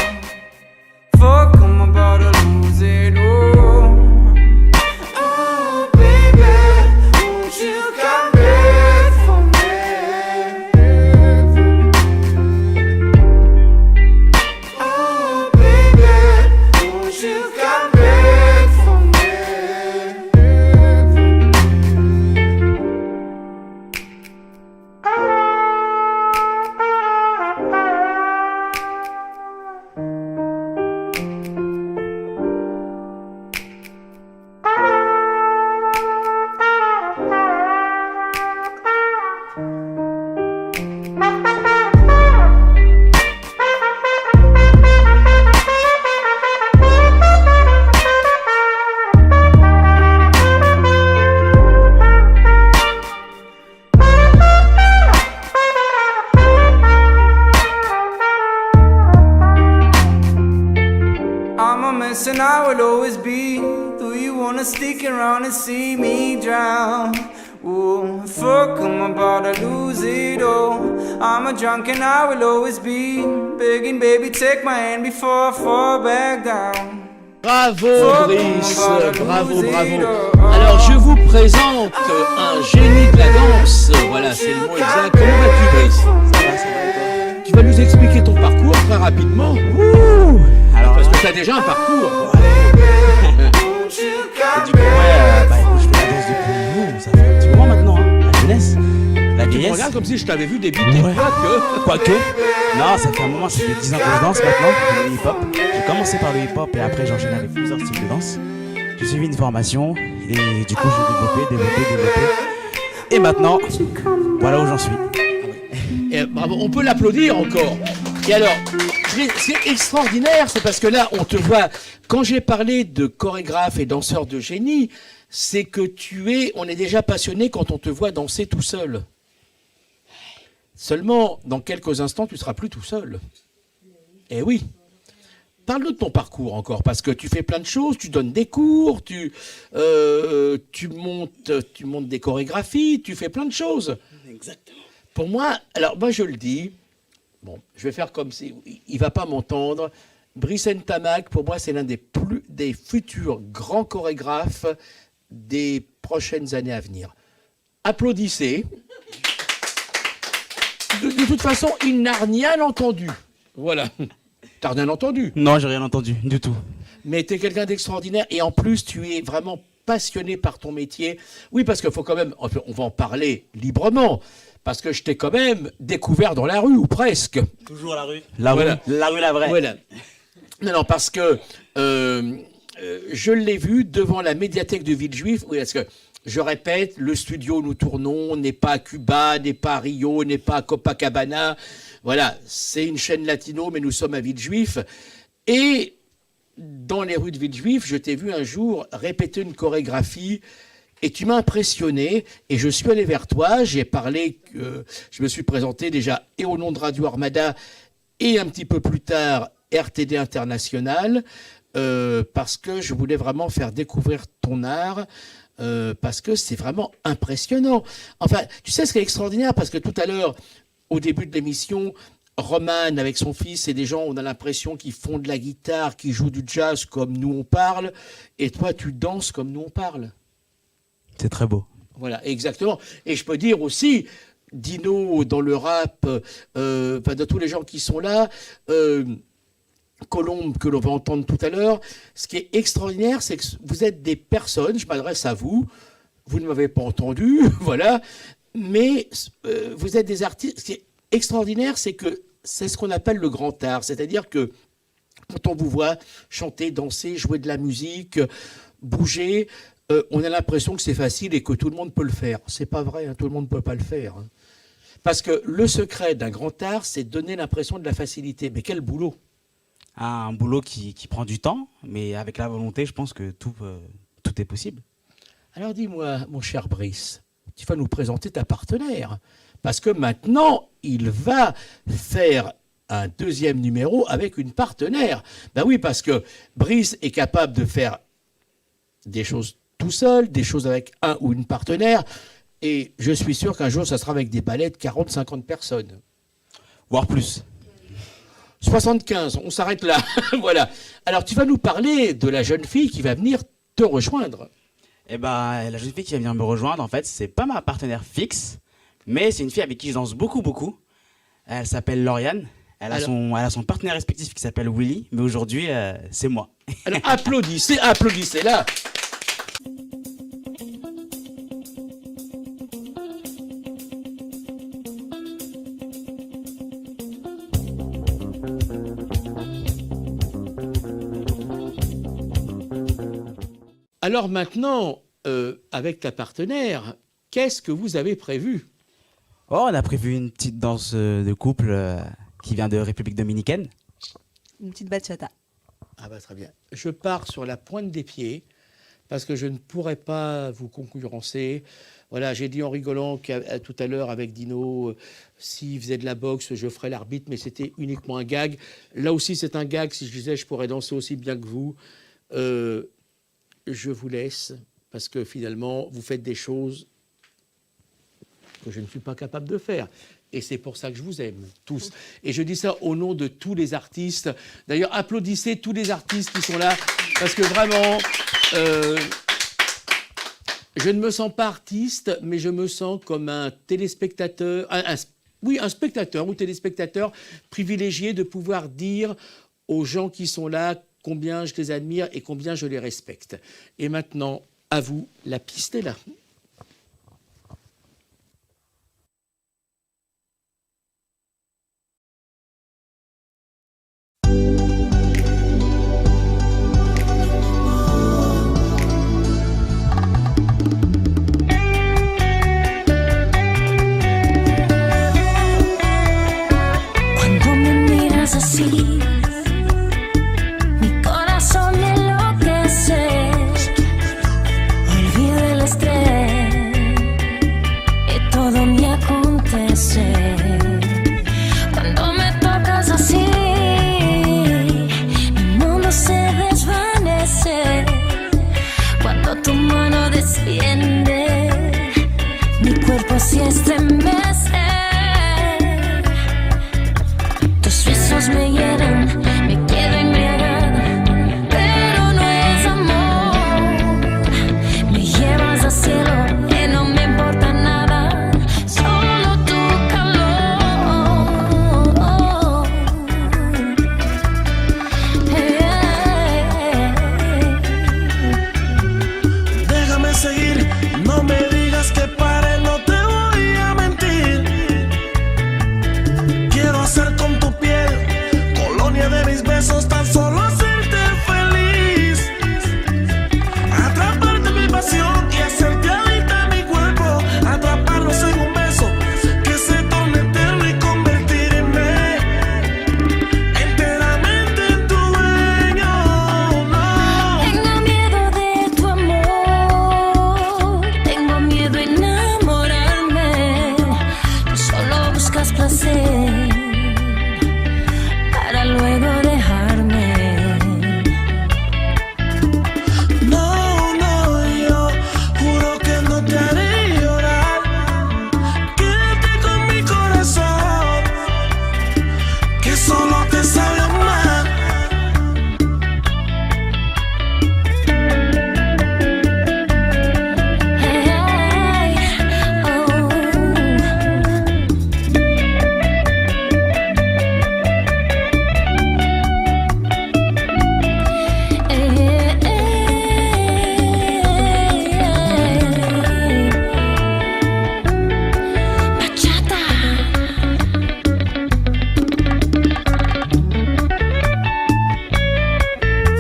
see me drown. Ooh, fuck, I'm about to lose it all. I'm a drunk and I will always be begging, baby, take my hand before I fall back down. Bravo Brice, bravo, bravo. Alors je vous présente un génie de la danse. Voilà, c'est le mot exact. Comment vas-tu Brice? Tu vas nous expliquer ton parcours très rapidement. Ouh. Alors, parce que tu as déjà un parcours. Et du coup, écoute, je fais la danse depuis ça fait un petit moment maintenant, hein. La jeunesse, la Tu me vieillesse. regardes comme si je t'avais vu débuter, Quoique. Non, ça fait un moment, ça fait 10 ans que je danse maintenant, le hip-hop. J'ai commencé par le hip-hop et après j'ai enchaîné avec plusieurs styles de danse. J'ai suivi une formation et du coup j'ai développé. Et maintenant, voilà où j'en suis. Et bravo, on peut l'applaudir encore. Et alors, c'est extraordinaire, c'est parce que là, on te voit. Quand j'ai parlé de chorégraphe et danseur de génie, c'est que on est déjà passionné quand on te voit danser tout seul. Seulement, dans quelques instants, tu seras plus tout seul. Eh oui. Parle-nous de ton parcours encore, parce que tu fais plein de choses, tu donnes des cours, tu montes des chorégraphies, tu fais plein de choses. Exactement. Pour moi, alors moi je le dis, bon, je vais faire comme si, il va pas m'entendre. Brice Ntamak, pour moi, c'est l'un des futurs grands chorégraphes des prochaines années à venir. Applaudissez. De toute façon, il n'a rien entendu. Voilà. T'as rien entendu? Non, j'ai rien entendu, du tout. Mais tu es quelqu'un d'extraordinaire et en plus, tu es vraiment passionné par ton métier. Oui, parce qu'il faut quand même, on va en parler librement, parce que je t'ai quand même découvert dans la rue, ou presque. Toujours la rue. Voilà. La rue, la vraie. Voilà. Non, parce que je l'ai vu devant la médiathèque de Villejuif. Oui, parce que, je répète, le studio où nous tournons n'est pas à Cuba, n'est pas à Rio, n'est pas à Copacabana. Voilà, c'est une chaîne latino, mais nous sommes à Villejuif. Et dans les rues de Villejuif, je t'ai vu un jour répéter une chorégraphie et tu m'as impressionné. Et je suis allé vers toi, j'ai parlé, je me suis présenté déjà et au nom de Radio Armada et un petit peu plus tard RTD International, parce que je voulais vraiment faire découvrir ton art. Parce que c'est vraiment impressionnant. Enfin, tu sais ce qui est extraordinaire, parce que tout à l'heure, au début de l'émission, Roman avec son fils, c'est des gens, on a l'impression qu'ils font de la guitare, qu'ils jouent du jazz comme nous on parle, et toi tu danses comme nous on parle. C'est très beau. Voilà, exactement. Et je peux dire aussi, Dino dans le rap, de tous les gens qui sont là, Colombe que l'on va entendre tout à l'heure, ce qui est extraordinaire, c'est que vous êtes des personnes, je m'adresse à vous, vous ne m'avez pas entendu, voilà, mais vous êtes des artistes. Ce qui est extraordinaire, c'est que c'est ce qu'on appelle le grand art, c'est-à-dire que quand on vous voit chanter, danser, jouer de la musique, bouger, on a l'impression que c'est facile et que tout le monde peut le faire. C'est pas vrai, hein, tout le monde ne peut pas le faire. Hein. Parce que le secret d'un grand art, c'est donner l'impression de la facilité. Mais quel boulot! Un boulot qui prend du temps, mais avec la volonté, je pense que tout est possible. Alors dis-moi, mon cher Brice, tu vas nous présenter ta partenaire. Parce que maintenant, il va faire un deuxième numéro avec une partenaire. Ben oui, parce que Brice est capable de faire des choses tout seul, des choses avec un ou une partenaire. Et je suis sûr qu'un jour, ça sera avec des ballets de 40-50 personnes. Voire plus. 75, on s'arrête là. Voilà. Alors, tu vas nous parler de la jeune fille qui va venir te rejoindre. Eh ben, la jeune fille qui va venir me rejoindre, en fait, c'est pas ma partenaire fixe, mais c'est une fille avec qui je danse beaucoup. Elle s'appelle Lauriane. Elle a son partenaire respectif qui s'appelle Willy, mais aujourd'hui, c'est moi. Alors, applaudissez là. Alors maintenant, avec ta partenaire, qu'est-ce que vous avez prévu? Oh, on a prévu une petite danse de couple qui vient de République dominicaine. Une petite bachata. Ah bah très bien. Je pars sur la pointe des pieds parce que je ne pourrais pas vous concurrencer. Voilà, j'ai dit en rigolant tout à l'heure avec Dino, s'il faisait de la boxe, je ferais l'arbitre, mais c'était uniquement un gag. Là aussi, c'est un gag. Si je disais je pourrais danser aussi bien que vous, je vous laisse parce que finalement, vous faites des choses que je ne suis pas capable de faire. Et c'est pour ça que je vous aime, tous. Et je dis ça au nom de tous les artistes. D'ailleurs, applaudissez tous les artistes qui sont là, parce que vraiment, je ne me sens pas artiste, mais je me sens comme un téléspectateur, un spectateur ou téléspectateur privilégié de pouvoir dire aux gens qui sont là combien je les admire et combien je les respecte. Et maintenant, à vous, la piste est là. Así, mi corazón enloquece, olvido el estrés y todo me acontece. Cuando me tocas así, mi mundo se desvanece. Cuando tu mano desciende, mi cuerpo se estremece. Me hieren, me quedo embriagada, pero no es amor. Me llevas al cielo y no me importa nada, solo tu calor. Déjame seguir, no me digas que pare, no te voy a mentir. Quiero hacer con tu piel de mis besos, tan solo hacerte feliz, atraparte mi pasión y hacerte habitar mi cuerpo, atraparnos en un beso que se torne eterno y convertirme enteramente en tu dueño. No. Tengo miedo de tu amor, tengo miedo de enamorarme, tú solo buscas placer para luego dejarme. No, no, yo juro que no te haré llorar. Quédate con mi corazón, que solo te sabe amar.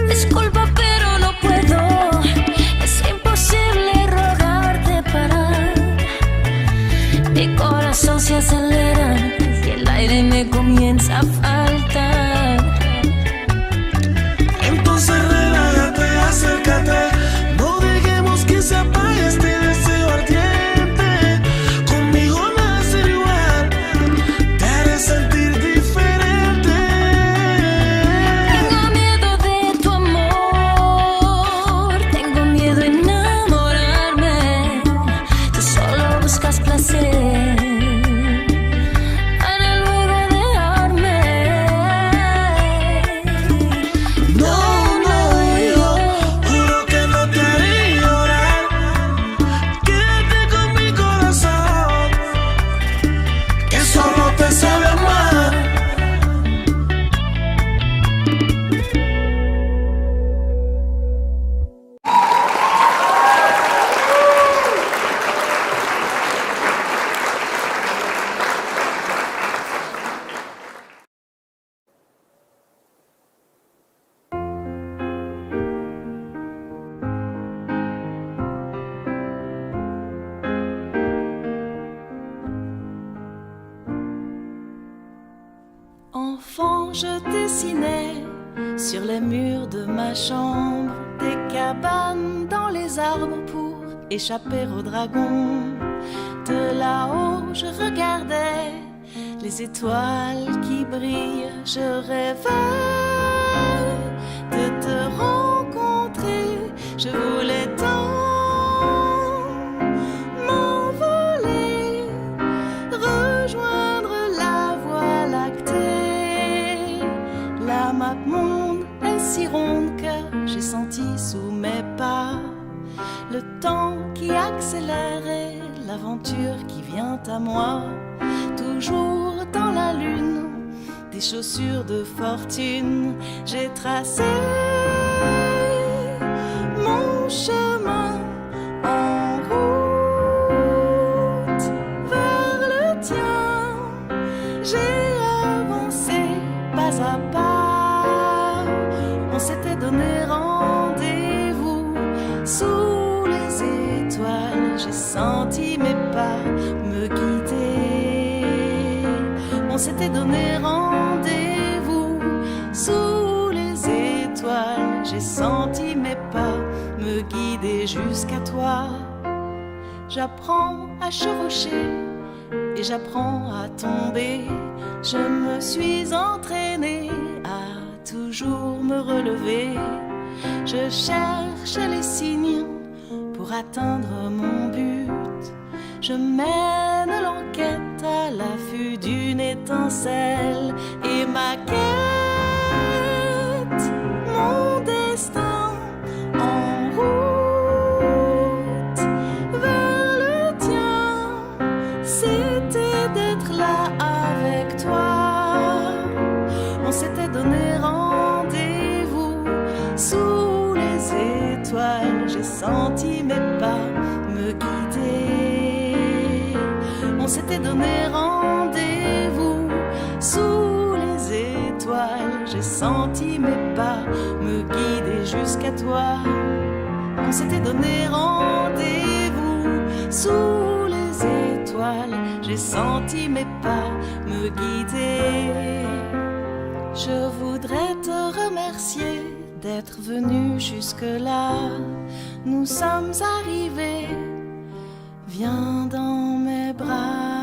Disculpa, pero no puedo, es imposible rogarte parar. Mi corazón se acelera y el aire me comienza a faltar. Entonces relájate, acércate, no dejemos que se apague este deseo ardiente. Conmigo nada será igual, te haré sentir diferente. Tengo miedo de tu amor, tengo miedo de enamorarme, tú solo buscas placer para luego dejarme. No, no, yo juro que no te haré llorar. Quédate con mi corazón, que solo te sabe amar. Enfant, je dessinais sur les murs de ma chambre des cabanes dans les arbres pour échapper aux dragons. De là-haut, je regardais les étoiles qui brillent. Je rêvais de te rencontrer. Je voulais tant cœur qui vient à moi, toujours dans la lune, des chaussures de fortune. J'ai tracé mon chemin en route vers le tien. J'ai avancé pas à pas. On s'était donné rendez-vous sous les étoiles. J'ai senti mes pas me guider. On s'était donné rendez-vous sous les étoiles. J'ai senti mes pas me guider jusqu'à toi. J'apprends à chevaucher et j'apprends à tomber. Je me suis entraînée à toujours me relever. Je cherche les signes pour atteindre mon but. Je mène l'enquête à l'affût d'une étincelle et ma quête, mon destin en route vers le tien. C'était d'être là avec toi. On s'était donné rendez-vous sous les étoiles. J'ai senti mes pas me guider. On s'était donné rendez-vous sous les étoiles. J'ai senti mes pas me guider jusqu'à toi. On s'était donné rendez-vous sous les étoiles. J'ai senti mes pas me guider. Je voudrais te remercier d'être venu jusque-là. Nous sommes arrivés. Viens dans mes bras.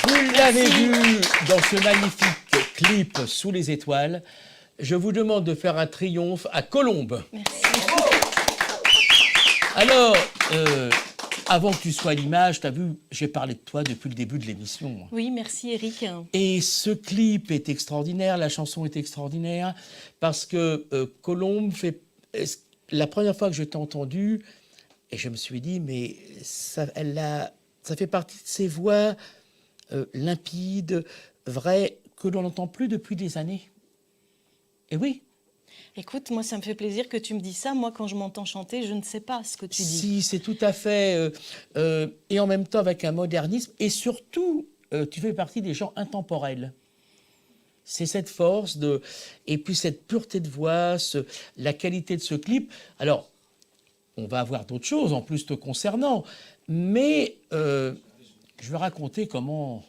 Vous l'avez vu dans ce magnifique clip Sous les étoiles. Je vous demande de faire un triomphe à Colombe. Merci. Alors, avant que tu sois à l'image, tu as vu, j'ai parlé de toi depuis le début de l'émission. Oui, merci Eric. Et ce clip est extraordinaire, la chanson est extraordinaire, parce que Colombe fait... La première fois que je t'ai entendu, et je me suis dit, mais ça fait partie de ces voix limpides, vraies, que l'on n'entend plus depuis des années. Et oui. Écoute, moi, ça me fait plaisir que tu me dis ça. Moi, quand je m'entends chanter, je ne sais pas ce que tu dis. Si, c'est tout à fait... et en même temps, avec un modernisme. Et surtout, tu fais partie des gens intemporels. C'est cette force de... Et puis cette pureté de voix, la qualité de ce clip. Alors, on va avoir d'autres choses, en plus, te concernant. Mais je vais raconter comment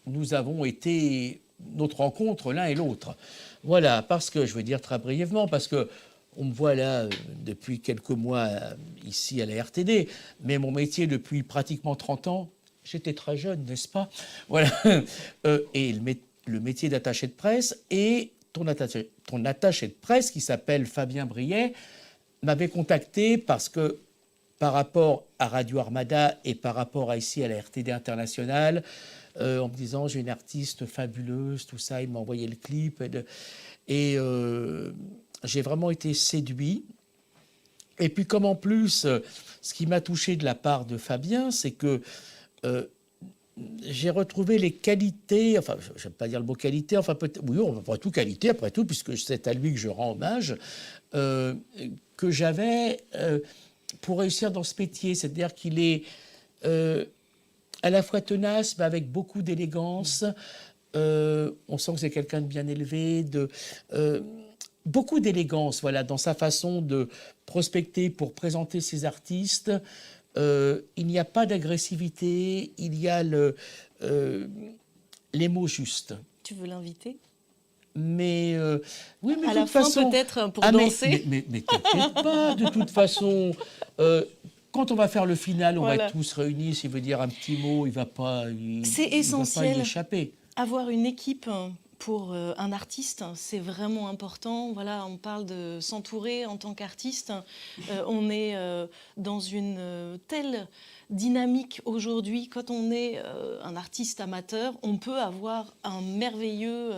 nous avons été... notre rencontre l'un et l'autre. Voilà, parce que, je vais dire très brièvement, parce que on me voit là depuis quelques mois ici à la RTD, mais mon métier depuis pratiquement 30 ans, j'étais très jeune, n'est-ce pas? Voilà. Et le métier d'attaché de presse, et ton attaché de presse, qui s'appelle Fabien Briet, m'avait contacté parce que, par rapport à Radio Armada et par rapport à ici à la RTD internationale, en me disant j'ai une artiste fabuleuse, tout ça, il m'a envoyé le clip et j'ai vraiment été séduit. Et puis comme en plus, ce qui m'a touché de la part de Fabien, c'est que j'ai retrouvé les qualités, enfin je n'aime pas dire le mot qualité, enfin peut-être, oui, on va tout qualité après tout, puisque c'est à lui que je rends hommage, que j'avais pour réussir dans ce métier, c'est-à-dire qu'il est à la fois tenace, mais avec beaucoup d'élégance. On sent que c'est quelqu'un de bien élevé, beaucoup d'élégance, voilà, dans sa façon de prospecter pour présenter ses artistes, il n'y a pas d'agressivité, il y a les mots justes. Tu veux l'inviter ? Mais oui, mais à de la toute fin, façon, peut-être pour danser. Mais t'inquiète pas, de toute façon, quand on va faire le final, on va être tous réunis. S'il veut dire un petit mot, il va pas. C'est essentiel. Il va pas y échapper. Avoir une équipe pour un artiste, c'est vraiment important. Voilà, on parle de s'entourer en tant qu'artiste. On est dans une telle dynamique aujourd'hui. Quand on est un artiste amateur, on peut avoir un merveilleux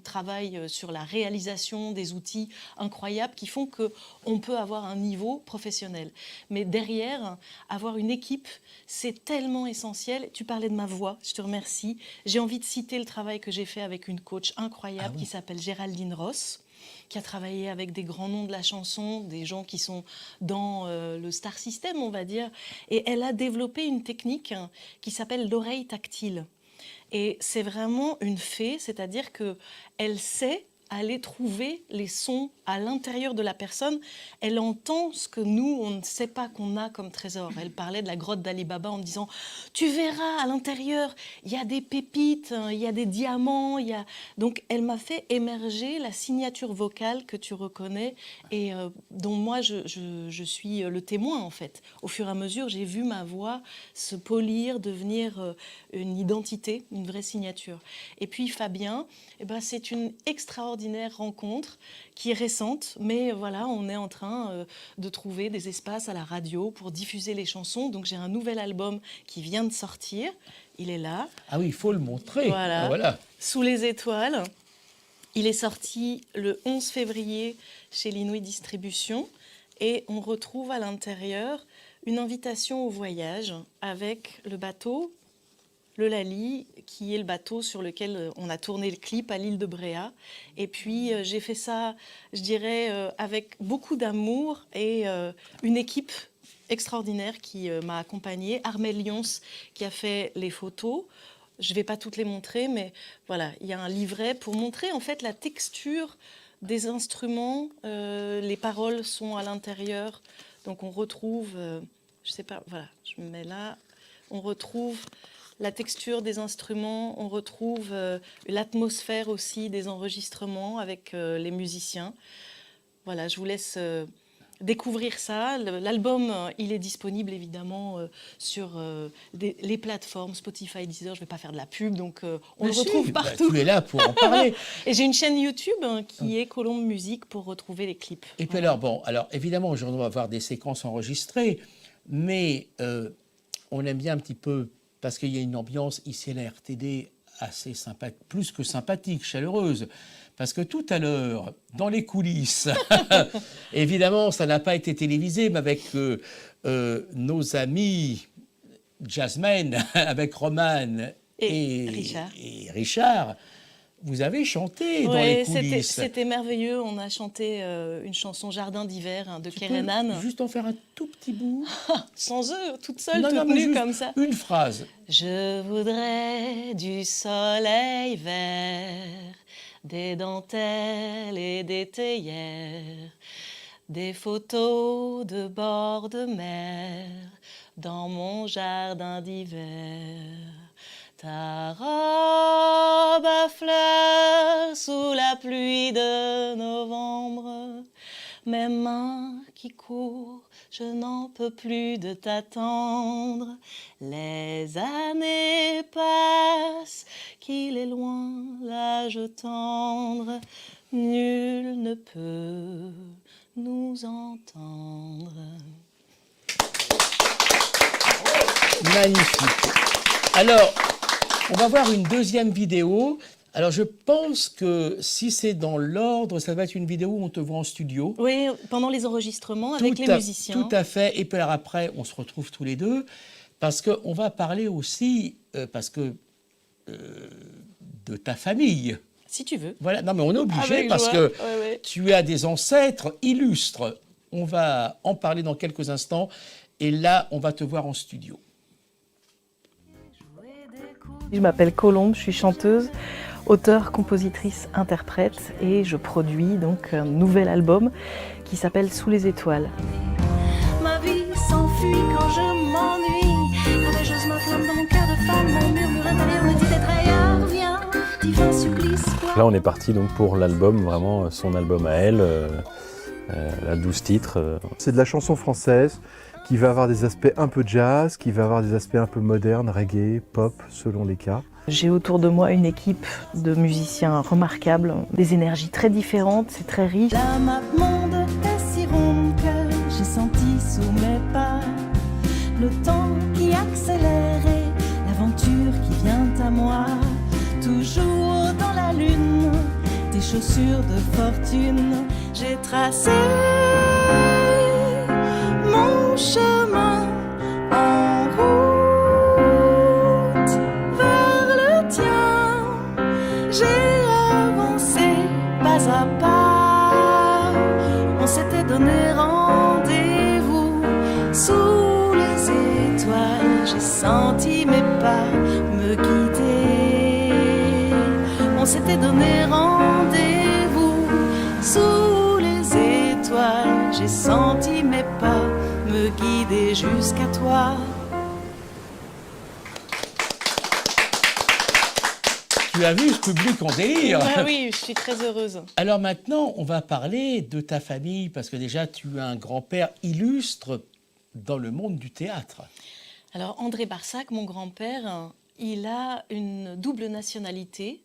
travail sur la réalisation des outils incroyables qui font qu'on peut avoir un niveau professionnel. Mais derrière, avoir une équipe, c'est tellement essentiel. Tu parlais de ma voix, je te remercie. J'ai envie de citer le travail que j'ai fait avec une coach incroyable qui s'appelle Géraldine Ross, qui a travaillé avec des grands noms de la chanson, des gens qui sont dans le star system, on va dire. Et elle a développé une technique qui s'appelle l'oreille tactile. Et c'est vraiment une fée, c'est-à-dire qu'elle sait aller trouver les sons à l'intérieur de la personne. Elle entend ce que nous, on ne sait pas qu'on a comme trésor. Elle parlait de la grotte d'Ali Baba en disant « Tu verras, à l'intérieur, il y a des pépites, il y a des diamants. » Donc, elle m'a fait émerger la signature vocale que tu reconnais et dont moi, je suis le témoin, en fait. Au fur et à mesure, j'ai vu ma voix se polir, devenir une identité, une vraie signature. Et puis, Fabien, c'est une extraordinaire rencontre qui est récente, mais voilà, on est en train de trouver des espaces à la radio pour diffuser les chansons. Donc j'ai un nouvel album qui vient de sortir, il est là. Ah oui, il faut le montrer. Voilà. Voilà. Sous les étoiles. Il est sorti le 11 février chez l'Inouï Distribution et on retrouve à l'intérieur une invitation au voyage avec le bateau, le Lali, qui est le bateau sur lequel on a tourné le clip à l'île de Bréa. Et puis, j'ai fait ça, je dirais, avec beaucoup d'amour et une équipe extraordinaire qui m'a accompagnée. Armel Lyons, qui a fait les photos. Je ne vais pas toutes les montrer, mais voilà, il y a un livret pour montrer en fait la texture des instruments. Les paroles sont à l'intérieur. Donc, on retrouve, je ne sais pas, voilà, je me mets là. On retrouve la texture des instruments, on retrouve l'atmosphère aussi des enregistrements avec les musiciens. Voilà, je vous laisse découvrir ça. L'album, il est disponible évidemment sur les plateformes Spotify, Deezer. Je ne vais pas faire de la pub, donc on le retrouve partout. Tu es là pour en parler. Et j'ai une chaîne YouTube qui est Colombe Musique pour retrouver les clips. Et puis alors évidemment, aujourd'hui, on va avoir des séquences enregistrées, mais on aime bien un petit peu, parce qu'il y a une ambiance ici à la RTD assez sympathique, plus que sympathique, chaleureuse. Parce que tout à l'heure, dans les coulisses, évidemment, ça n'a pas été télévisé, mais avec nos amis jazzmen, avec Roman et Richard, vous avez chanté dans les coulisses. C'était merveilleux. On a chanté une chanson Jardin d'hiver de Kerenan. Juste en faire un tout petit bout. Sans eux, toute seule, toute nue comme ça. Une phrase. Je voudrais du soleil vert, des dentelles et des théières, des photos de bord de mer dans mon jardin d'hiver. Ta robe à fleurs sous la pluie de novembre, mes mains qui courent, je n'en peux plus de t'attendre. Les années passent, qu'il est loin l'âge tendre, nul ne peut nous entendre. Magnifique. Alors, on va voir une deuxième vidéo. Alors, je pense que si c'est dans l'ordre, ça va être une vidéo où on te voit en studio. Oui, pendant les enregistrements avec les musiciens. Tout à fait. Et puis alors après, on se retrouve tous les deux parce qu'on va parler aussi de ta famille. Si tu veux. Voilà. Non, mais on est obligé avec parce joie. que tu as des ancêtres illustres. On va en parler dans quelques instants. Et là, on va te voir en studio. Je m'appelle Colombe, je suis chanteuse, auteure, compositrice, interprète et je produis donc un nouvel album qui s'appelle Sous les étoiles. Ma vie s'enfuit quand je Donc là, on est parti donc pour l'album, vraiment son album à elle, la 12 titres. C'est de la chanson française qui va avoir des aspects un peu jazz, qui va avoir des aspects un peu modernes, reggae, pop, selon les cas. J'ai autour de moi une équipe de musiciens remarquables, des énergies très différentes, c'est très riche. La map monde est si ronde que j'ai senti sous mes pas le temps qui accélère et l'aventure qui vient à moi. Toujours dans la lune, des chaussures de fortune, j'ai tracé mon chemin en route vers le tien. J'ai avancé pas à pas, on s'était donné rendez-vous sous les étoiles. J'ai senti mes pas me guider. On s'était donné rendez-vous sous les étoiles. J'ai senti mes pas me guider jusqu'à toi. Tu as vu ce public en délire. Ah oui, je suis très heureuse. Alors maintenant, on va parler de ta famille, parce que déjà, tu as un grand-père illustre dans le monde du théâtre. Alors André Barsac, mon grand-père, il a une double nationalité.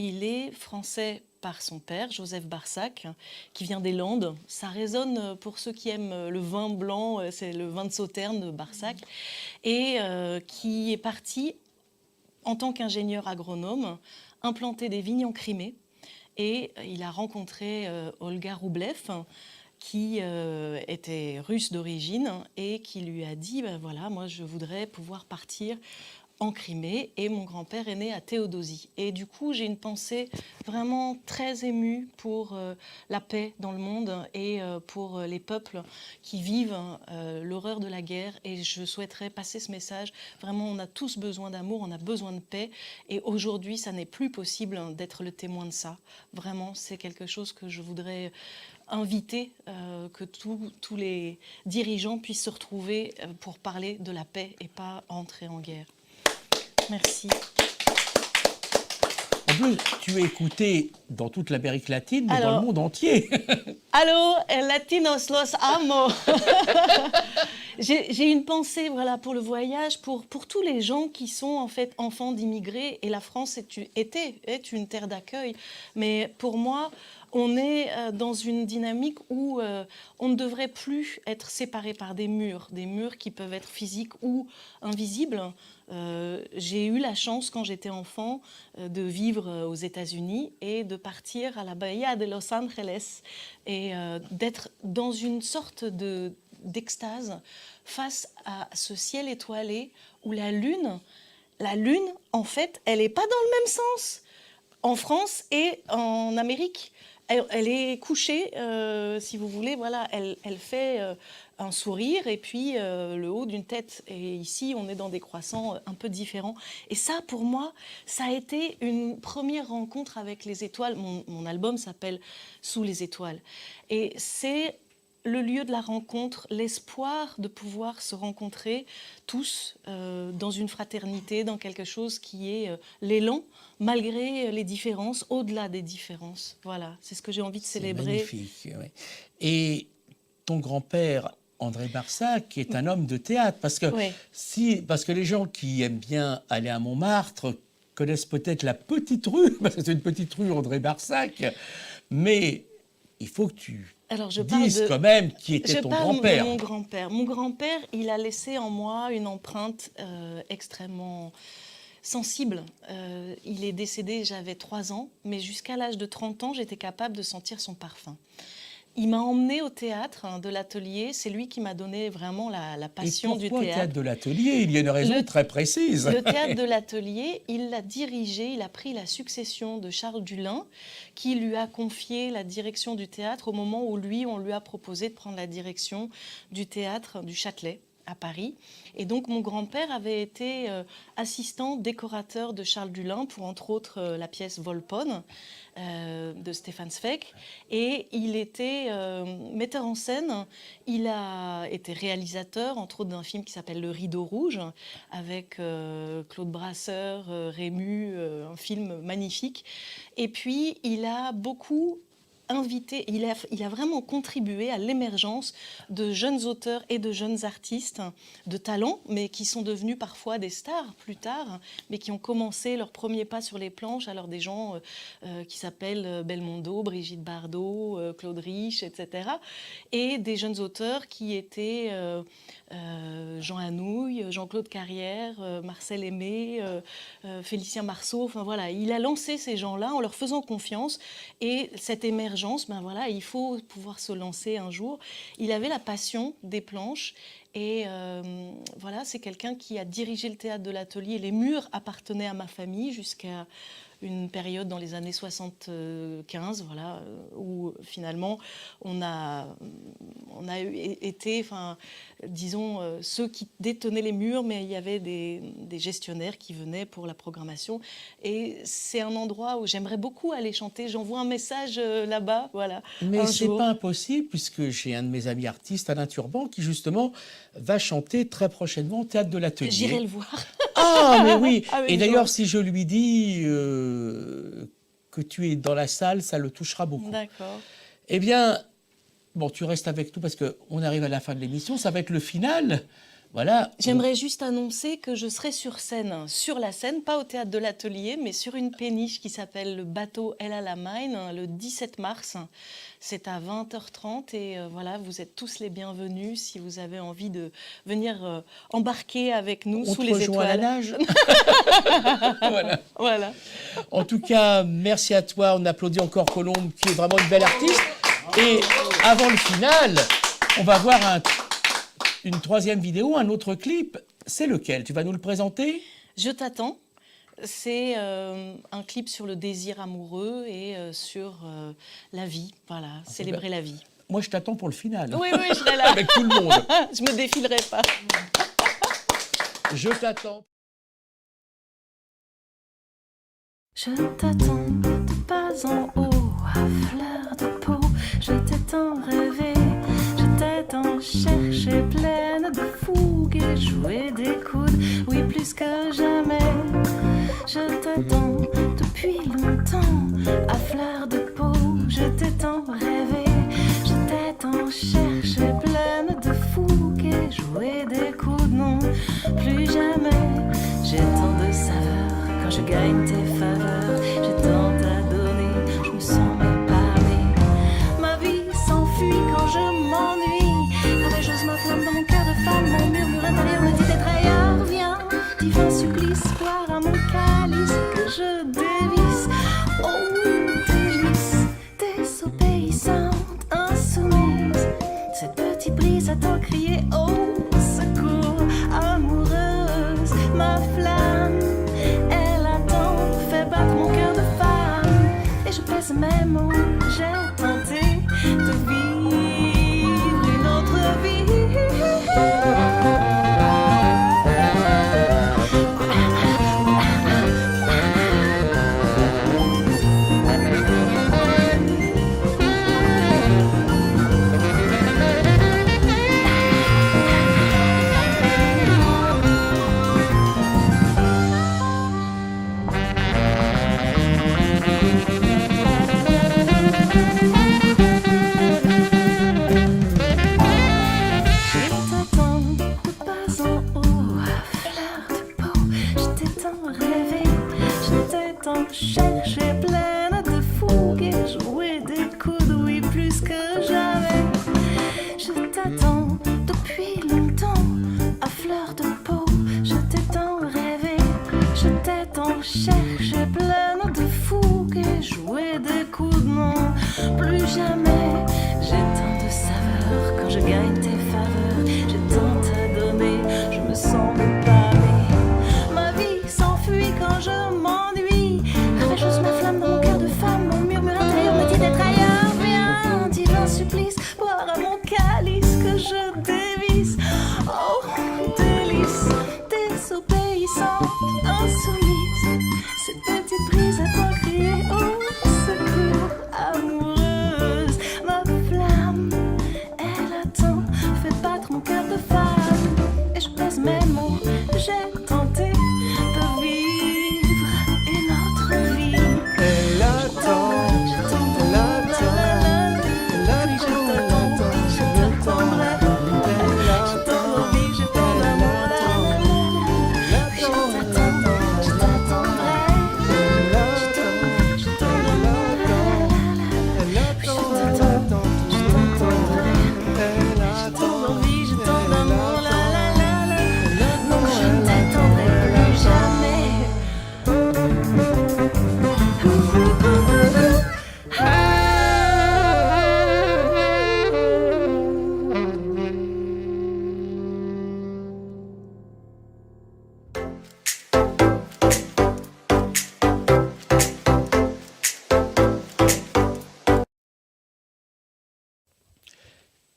Il est français par son père, Joseph Barsac, qui vient des Landes. Ça résonne pour ceux qui aiment le vin blanc, c'est le vin de Sauternes de Barsac, et qui est parti en tant qu'ingénieur agronome implanter des vignes en Crimée. Et il a rencontré Olga Roublev, qui était russe d'origine et qui lui a dit ben voilà, moi je voudrais pouvoir partir en Crimée, et mon grand-père est né à Théodosie. Et du coup, j'ai une pensée vraiment très émue pour la paix dans le monde et pour les peuples qui vivent l'horreur de la guerre. Et je souhaiterais passer ce message. Vraiment, on a tous besoin d'amour, on a besoin de paix. Et aujourd'hui, ça n'est plus possible d'être le témoin de ça. Vraiment, c'est quelque chose que je voudrais inviter, que tous les dirigeants puissent se retrouver pour parler de la paix et pas entrer en guerre. Merci. En plus, tu es écouté dans toute l'Amérique latine, mais dans le monde entier. Allô, latinos los amo. J'ai une pensée voilà, pour le voyage, pour tous les gens qui sont en fait enfants d'immigrés. Et la France est une terre d'accueil. Mais pour moi, on est dans une dynamique où on ne devrait plus être séparés par des murs qui peuvent être physiques ou invisibles. J'ai eu la chance, quand j'étais enfant, de vivre aux États-Unis et de partir à la Bahia de Los Angeles et d'être dans une sorte d'extase face à ce ciel étoilé où la lune, en fait, elle n'est pas dans le même sens en France et en Amérique. Elle est couchée, si vous voulez, voilà, elle fait un sourire et puis le haut d'une tête. Et ici, on est dans des croissants un peu différents. Et ça, pour moi, ça a été une première rencontre avec les étoiles. Mon album s'appelle « Sous les étoiles ». Et c'est le lieu de la rencontre, l'espoir de pouvoir se rencontrer tous dans une fraternité, dans quelque chose qui est l'élan, malgré les différences, au-delà des différences. Voilà, c'est ce que j'ai envie de célébrer. C'est magnifique, oui. Et ton grand-père, André Barsac, est un homme de théâtre, parce que, parce que les gens qui aiment bien aller à Montmartre connaissent peut-être la petite rue, parce que c'est une petite rue André Barsac, mais il faut que tu dises quand même qui était ton grand-père. Mon grand-père. Mon grand-père, il a laissé en moi une empreinte extrêmement sensible. Il est décédé, j'avais 3 ans, mais jusqu'à l'âge de 30 ans, j'étais capable de sentir son parfum. Il m'a emmenée au théâtre de l'atelier. C'est lui qui m'a donné vraiment la passion du théâtre. Et pourquoi le théâtre de l'atelier? Il y a une raison très précise. Le théâtre de l'atelier, il l'a dirigé, il a pris la succession de Charles Dulin, qui lui a confié la direction du théâtre au moment où on lui a proposé de prendre la direction du théâtre du Châtelet à Paris. Et donc mon grand-père avait été assistant décorateur de Charles Dullin pour entre autres la pièce Volpone de Stefan Zweig. Et il était metteur en scène, il a été réalisateur entre autres d'un film qui s'appelle Le Rideau Rouge avec Claude Brasseur, Rému, un film magnifique. Et puis il a beaucoup invité, il a vraiment contribué à l'émergence de jeunes auteurs et de jeunes artistes de talent, mais qui sont devenus parfois des stars plus tard, mais qui ont commencé leur premier pas sur les planches. Alors des gens qui s'appellent Belmondo, Brigitte Bardot, Claude Rich, etc. Et des jeunes auteurs qui étaient Jean Anouilh, Jean-Claude Carrière, Marcel Aimé, Félicien Marceau. Enfin voilà, il a lancé ces gens-là en leur faisant confiance, et cette émergence, ben voilà, il faut pouvoir se lancer un jour. Il avait la passion des planches et voilà, c'est quelqu'un qui a dirigé le théâtre de l'Atelier. Les murs appartenaient à ma famille jusqu'à une période dans les années 75, voilà, où finalement on a été, enfin, disons, ceux qui détenaient les murs, mais il y avait des gestionnaires qui venaient pour la programmation. Et c'est un endroit où j'aimerais beaucoup aller chanter. J'envoie un message là-bas, voilà. Mais c'est pas impossible, puisque j'ai un de mes amis artistes, Alain Turban, qui justement va chanter très prochainement au Théâtre de l'Atelier. J'irai le voir. Ah, mais oui. Avec Et d'ailleurs, joie. si je lui dis que tu es dans la salle, ça le touchera beaucoup. D'accord. Eh bien, bon, tu restes avec nous parce qu'on arrive à la fin de l'émission. Ça va être le final. Voilà. J'aimerais juste annoncer que je serai sur la scène, pas au Théâtre de l'Atelier, mais sur une péniche qui s'appelle le bateau El Alamein, le 17 mars. C'est à 20h30 et voilà, vous êtes tous les bienvenus si vous avez envie de venir embarquer avec nous sous les étoiles. On te rejoint à la nage. Voilà. Voilà. En tout cas, merci à toi. On applaudit encore Colombe, qui est vraiment une belle artiste. Et avant le final, on va voir une troisième vidéo, un autre clip. C'est lequel? Tu vas nous le présenter? Je t'attends. C'est un clip sur le désir amoureux et sur la vie. Voilà, célébrer la vie. Moi, je t'attends pour le final. Oui, oui, je serai là. Avec tout le monde. Je me défilerai pas. Je t'attends. Je t'attends de pas en haut, à fleur de peau. Je t'ai tant rêvé, je t'ai tant cherché, pleine de fougue et joué des coudes. Oui, plus que jamais. Je t'attends depuis longtemps, à fleur de peau. Je t'ai tant rêvé, je t'ai tant cherché, pleine de fougue et joué des coudes. Non, plus jamais. J'ai tant de saveurs quand je gagne tes faveurs. J'ai tant à donner, je me sens même pas amée. Ma vie s'enfuit quand je m'ennuie. Quand j'ose ma flamme dans mon cœur de femme, mon murmure intérieur me dit d'être ailleurs. Viens, divin supplice, boire à mon calice que je dévisse. Oh, délice, désobéissante, insoumise. Cette petite brise attend crier au secours. Amoureuse, ma flamme, elle attend, fait battre mon cœur de femme. Et je pèse mes mots, j'ai tenté de vivre une autre vie. Chercher pleine de fougue et jouer des coudes, oui, plus que jamais. Je t'attends depuis longtemps, à fleur de peau. Je t'ai tant rêvé, je t'ai tant cherché, pleine de fougue et jouer des coudes. Non, plus jamais. J'ai tant de saveurs quand je gagne tes faveurs. J'ai tant à donner, je me sens pas amée. Ma vie s'enfuit quand je m'ennuie. J'ose ma flamme dans mon cœur de femme, mon murmure intérieur me dit d'être ailleurs. Viens, divin supplice, boire à mon calice que je dévisse. Oh,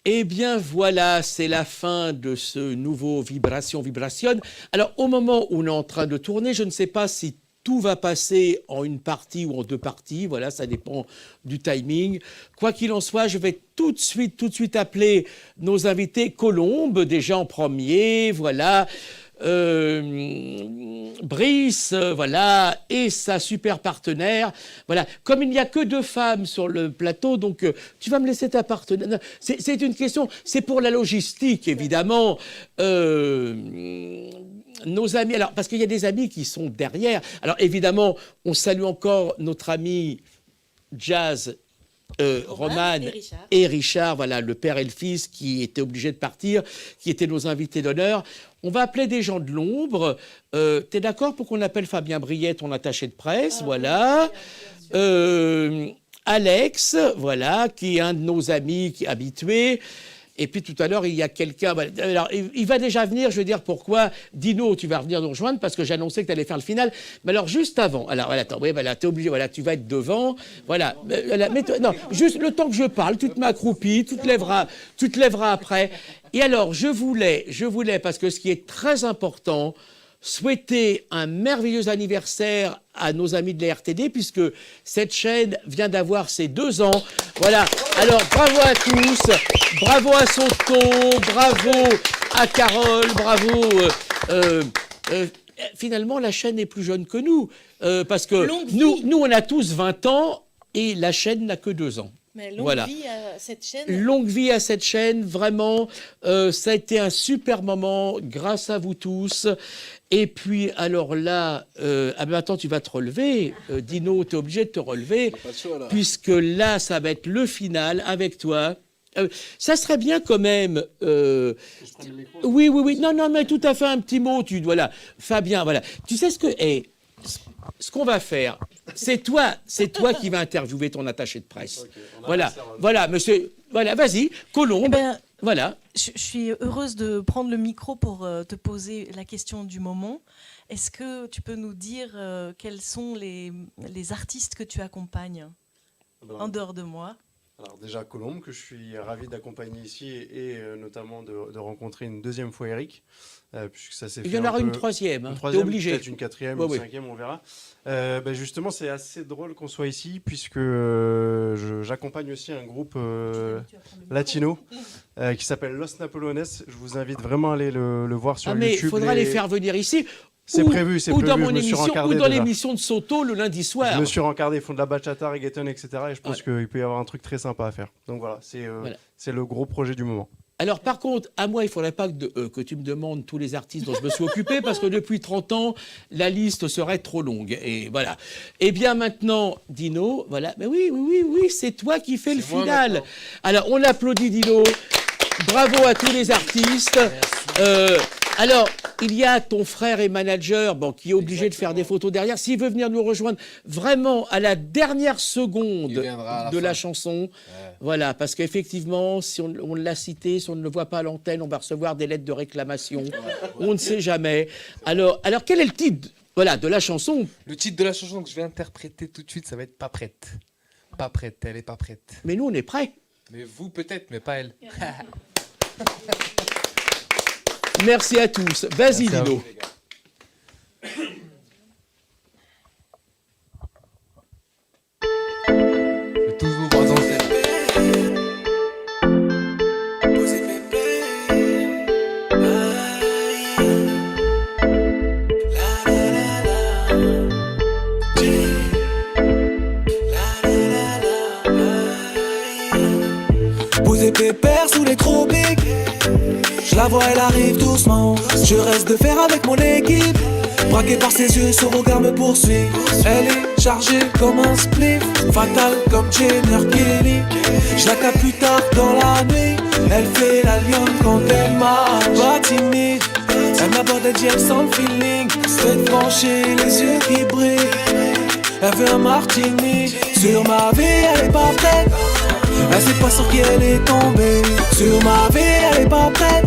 Eh bien voilà, c'est la fin de ce nouveau Vibration. Alors au moment où on est en train de tourner, je ne sais pas si tout va passer en une partie ou en deux parties, voilà, ça dépend du timing. Quoi qu'il en soit, je vais tout de suite appeler nos invités. Colombe, déjà en premier, voilà. Brice, voilà, et sa super partenaire. Voilà. Comme il n'y a que 2 femmes sur le plateau, donc tu vas me laisser ta partenaire. C'est une question, c'est pour la logistique, évidemment. Nos amis, alors, parce qu'il y a des amis qui sont derrière. Alors, évidemment, on salue encore notre ami Jazz, Roman et Richard, voilà, le père et le fils qui étaient obligés de partir, qui étaient nos invités d'honneur. On va appeler des gens de l'ombre. T'es d'accord pour qu'on appelle Fabien Briet, ton attaché de presse, voilà. Alex, voilà, qui est un de nos amis habitués. Et puis tout à l'heure, il y a quelqu'un... Alors, il va déjà venir, je veux dire pourquoi. Dino, tu vas revenir nous rejoindre parce que j'annonçais que tu allais faire le final. Mais alors, juste avant... Alors, voilà, attends, oui, voilà, t'es obligé, voilà, tu vas être devant. Voilà. Non, juste le temps que je parle, tu te mets accroupi, tu te lèveras après. Et alors, je voulais, parce que ce qui est très important, souhaiter un merveilleux anniversaire à nos amis de la RTD, puisque cette chaîne vient d'avoir ses 2 ans. Voilà. Alors, bravo à tous, bravo à Soto, bravo à Carole, bravo... finalement, la chaîne est plus jeune que nous, parce que nous, on a tous 20 ans, et la chaîne n'a que 2 ans. Mais longue vie à cette chaîne. Longue vie à cette chaîne, vraiment. Ça a été un super moment, grâce à vous tous. Et puis, alors là, attends, tu vas te relever. Dino, tu es obligé de te relever, puisque là, ça va être le final avec toi. Ça serait bien quand même... Oui, non, mais tout à fait un petit mot. Voilà. Fabien, voilà. Tu sais ce que... ce qu'on va faire, c'est toi qui vas interviewer ton attaché de presse. Okay, voilà, monsieur, voilà, vas-y, Colombe, voilà. Je suis heureuse de prendre le micro pour te poser la question du moment. Est-ce que tu peux nous dire quels sont les artistes que tu accompagnes en dehors de moi? Alors déjà Colombe, que je suis ravi d'accompagner ici et notamment de rencontrer une 2e fois Eric. Puisque ça s'est fait. Il y en aura une 3e, hein. T'es obligé. Peut-être une 4e, une 5e, on verra. Justement, c'est assez drôle qu'on soit ici, puisque j'accompagne aussi un groupe latino qui s'appelle Los Napoleones. Je vous invite vraiment à aller le voir sur YouTube. Il faudra les faire venir ici. C'est prévu, c'est prévu. Dans mon émission, ou dans l'émission de Soto le lundi soir. Je me suis rencardé, ils font de la bachata, reggaeton, etc. Et je pense qu'il peut y avoir un truc très sympa à faire. Donc voilà, c'est le gros projet du moment. Alors, par contre, à moi, il ne faudrait pas que tu me demandes tous les artistes dont je me suis occupé, parce que depuis 30 ans, la liste serait trop longue. Et voilà. Eh bien, maintenant, Dino, voilà. Mais oui, c'est toi qui fais le final. Alors, on applaudit Dino. Bravo à tous les artistes. Alors, il y a ton frère et manager qui est obligé de faire des photos derrière. S'il veut venir nous rejoindre vraiment à la dernière seconde de la chanson, voilà, parce qu'effectivement, si on l'a cité, si on ne le voit pas à l'antenne, on va recevoir des lettres de réclamation. On ne sait jamais. Alors, quel est le titre de la chanson? Le titre de la chanson que je vais interpréter tout de suite, ça va être Pas prête. Pas prête, elle est pas prête. Mais nous, on est prêts. Mais vous, peut-être, mais pas elle. Merci à tous. Vas-y, Dino. Tous vos bras en scène. Posez pépère sous les tropiques. Je la vois, elle arrive doucement. Je reste de fer avec mon équipe. Braqué par ses yeux, son regard me poursuit. Elle est chargée comme un spliff, fatale comme Jenner Kelly. Je la capte plus tard dans la nuit. Elle fait la lionne quand elle marche. Pas timide, elle m'aborde, elle dit elle sent le feeling. Tête penchée, les yeux qui brillent. Elle veut un martini. Sur ma vie, elle est pas prête. Elle sait pas sur qui elle est tombée. Sur ma vie, elle est pas prête.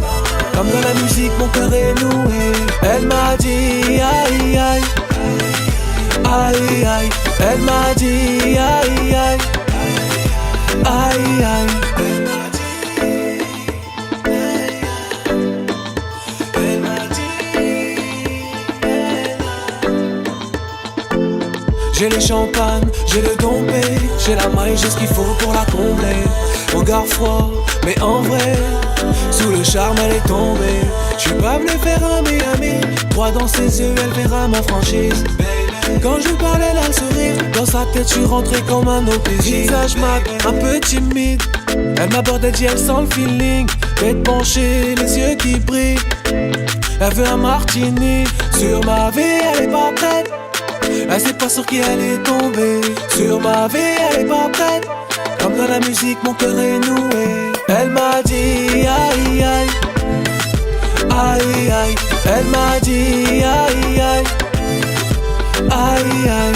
Comme dans la musique, mon cœur est noué. Elle m'a dit aïe aïe, aïe aïe. Elle m'a dit aïe aïe, aïe aïe. Elle m'a dit J'ai les champagnes, j'ai le dompé, j'ai la maille, j'ai ce qu'il faut pour la combler. Regard froid, mais en vrai, sous le charme elle est tombée. J'suis pas venu faire un Miami, droit dans ses yeux elle verra ma franchise. Quand je parle elle a le sourire, dans sa tête j'suis rentré comme un OPJ. Visage mat, un peu timide, elle m'aborde, elle dit elle sent le feeling. Tête penchée, les yeux qui brillent, elle veut un martini. Sur ma vie elle est pas prête, elle sait pas sur qui elle est tombée. Sur ma vie elle est pas prête, comme dans la musique mon cœur est noué. Elle m'a dit aïe aïe, aïe aïe. Elle m'a dit aïe aïe, aïe aïe.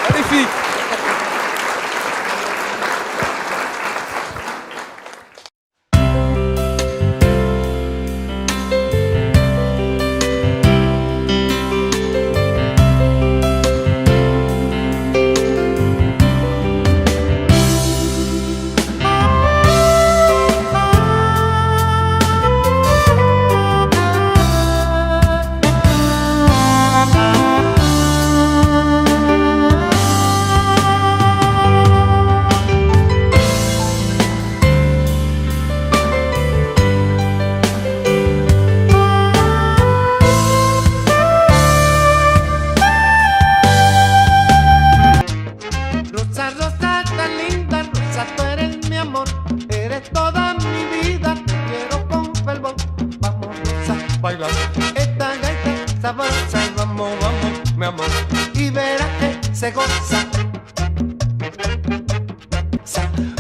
Magnifique.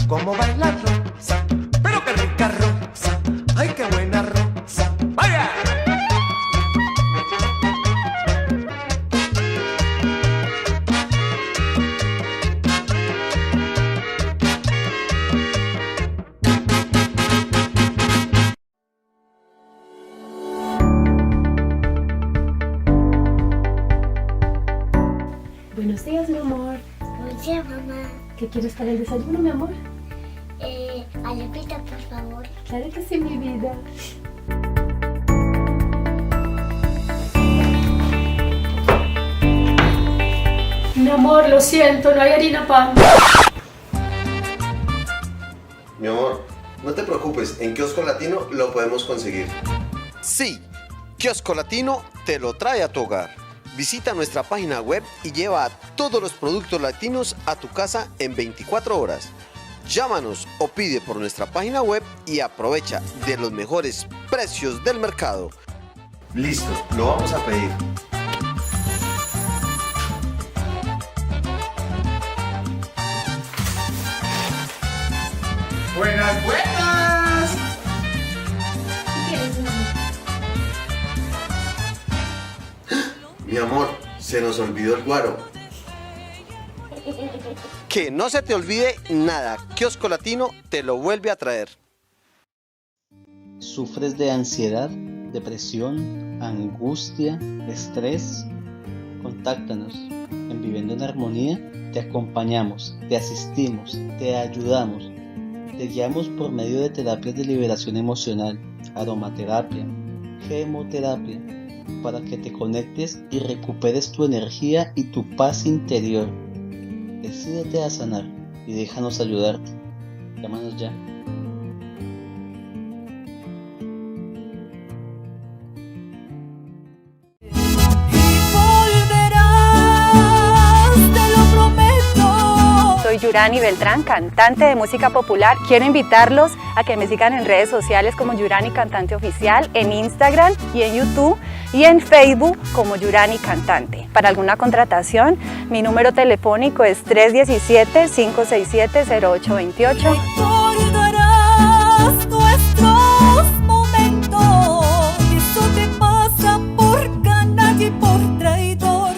Como baila rosa, pero qué rica rosa, ay qué buena rosa, vaya. Buenos días, mi amor. Buenos días, mamá. ¿Qué quieres para el desayuno, mi amor? Alepita, por favor. Claro que sí, mi vida. Mi amor, lo siento, no hay harina pan. Mi amor, no te preocupes, en Kiosco Latino lo podemos conseguir. Sí, Kiosco Latino te lo trae a tu hogar. Visita nuestra página web y lleva todos los productos latinos a tu casa en 24 horas. Llámanos o pide por nuestra página web y aprovecha de los mejores precios del mercado. Listo, lo vamos a pedir. Buenas, buenas. ¿Qué quieres, mi amor? Mi amor, se nos olvidó el guaro. Que no se te olvide nada, Kiosco Latino te lo vuelve a traer. ¿Sufres de ansiedad, depresión, angustia, estrés? Contáctanos. En Viviendo en Armonía te acompañamos, te asistimos, te ayudamos. Te guiamos por medio de terapias de liberación emocional, aromaterapia, gemoterapia, para que te conectes y recuperes tu energía y tu paz interior. Decídete a sanar y déjanos ayudarte. Llámanos ya. Soy Yurani Beltrán, cantante de música popular. Quiero invitarlos a que me sigan en redes sociales como Yurani Cantante Oficial, en Instagram y en YouTube, y en Facebook como Yurani Cantante. Para alguna contratación, mi número telefónico es 317-567-0828. Recordarás nuestros momentos, eso te pasa por canalla y por traidor.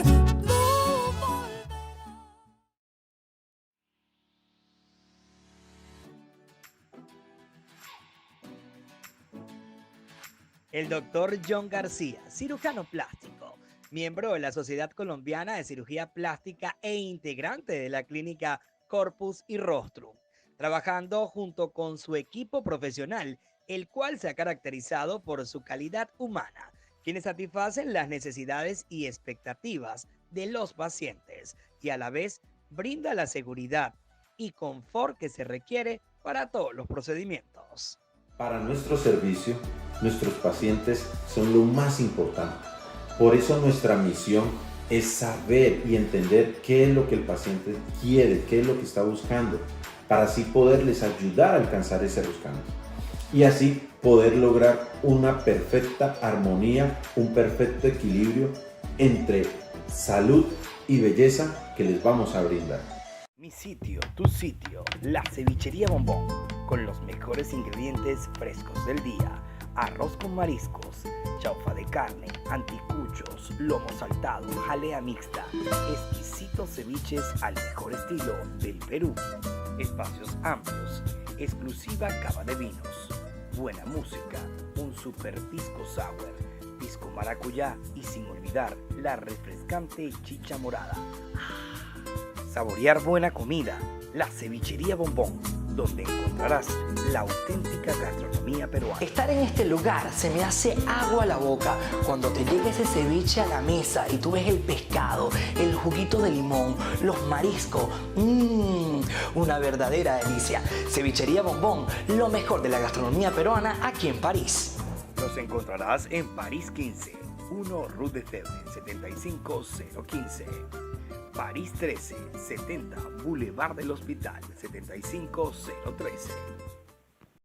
El doctor John García, cirujano plástico, miembro de la Sociedad Colombiana de Cirugía Plástica e integrante de la clínica Corpus y Rostrum, trabajando junto con su equipo profesional, el cual se ha caracterizado por su calidad humana, quienes satisfacen las necesidades y expectativas de los pacientes y a la vez brinda la seguridad y confort que se requiere para todos los procedimientos. Para nuestro servicio, nuestros pacientes son lo más importante. Por eso nuestra misión es saber y entender qué es lo que el paciente quiere, qué es lo que está buscando, para así poderles ayudar a alcanzar ese buscando. Y así poder lograr una perfecta armonía, un perfecto equilibrio entre salud y belleza que les vamos a brindar. Mi sitio, tu sitio, la cevichería Bombón, con los mejores ingredientes frescos del día, arroz con mariscos, chaufa de carne, anticuchos, lomo saltado, jalea mixta, exquisitos ceviches al mejor estilo del Perú, espacios amplios, exclusiva cava de vinos, buena música, un super pisco sour, pisco maracuyá y sin olvidar la refrescante chicha morada. Saborear buena comida, la cevichería Bombón, donde encontrarás la auténtica gastronomía peruana. Estar en este lugar se me hace agua a la boca cuando te llega ese ceviche a la mesa y tú ves el pescado, el juguito de limón, los mariscos. Una verdadera delicia. Cevichería Bombón, lo mejor de la gastronomía peruana aquí en París. Nos encontrarás en París 15, 1 Rue de Febvre, 75015. París 13, 70 Boulevard del Hospital, 75013.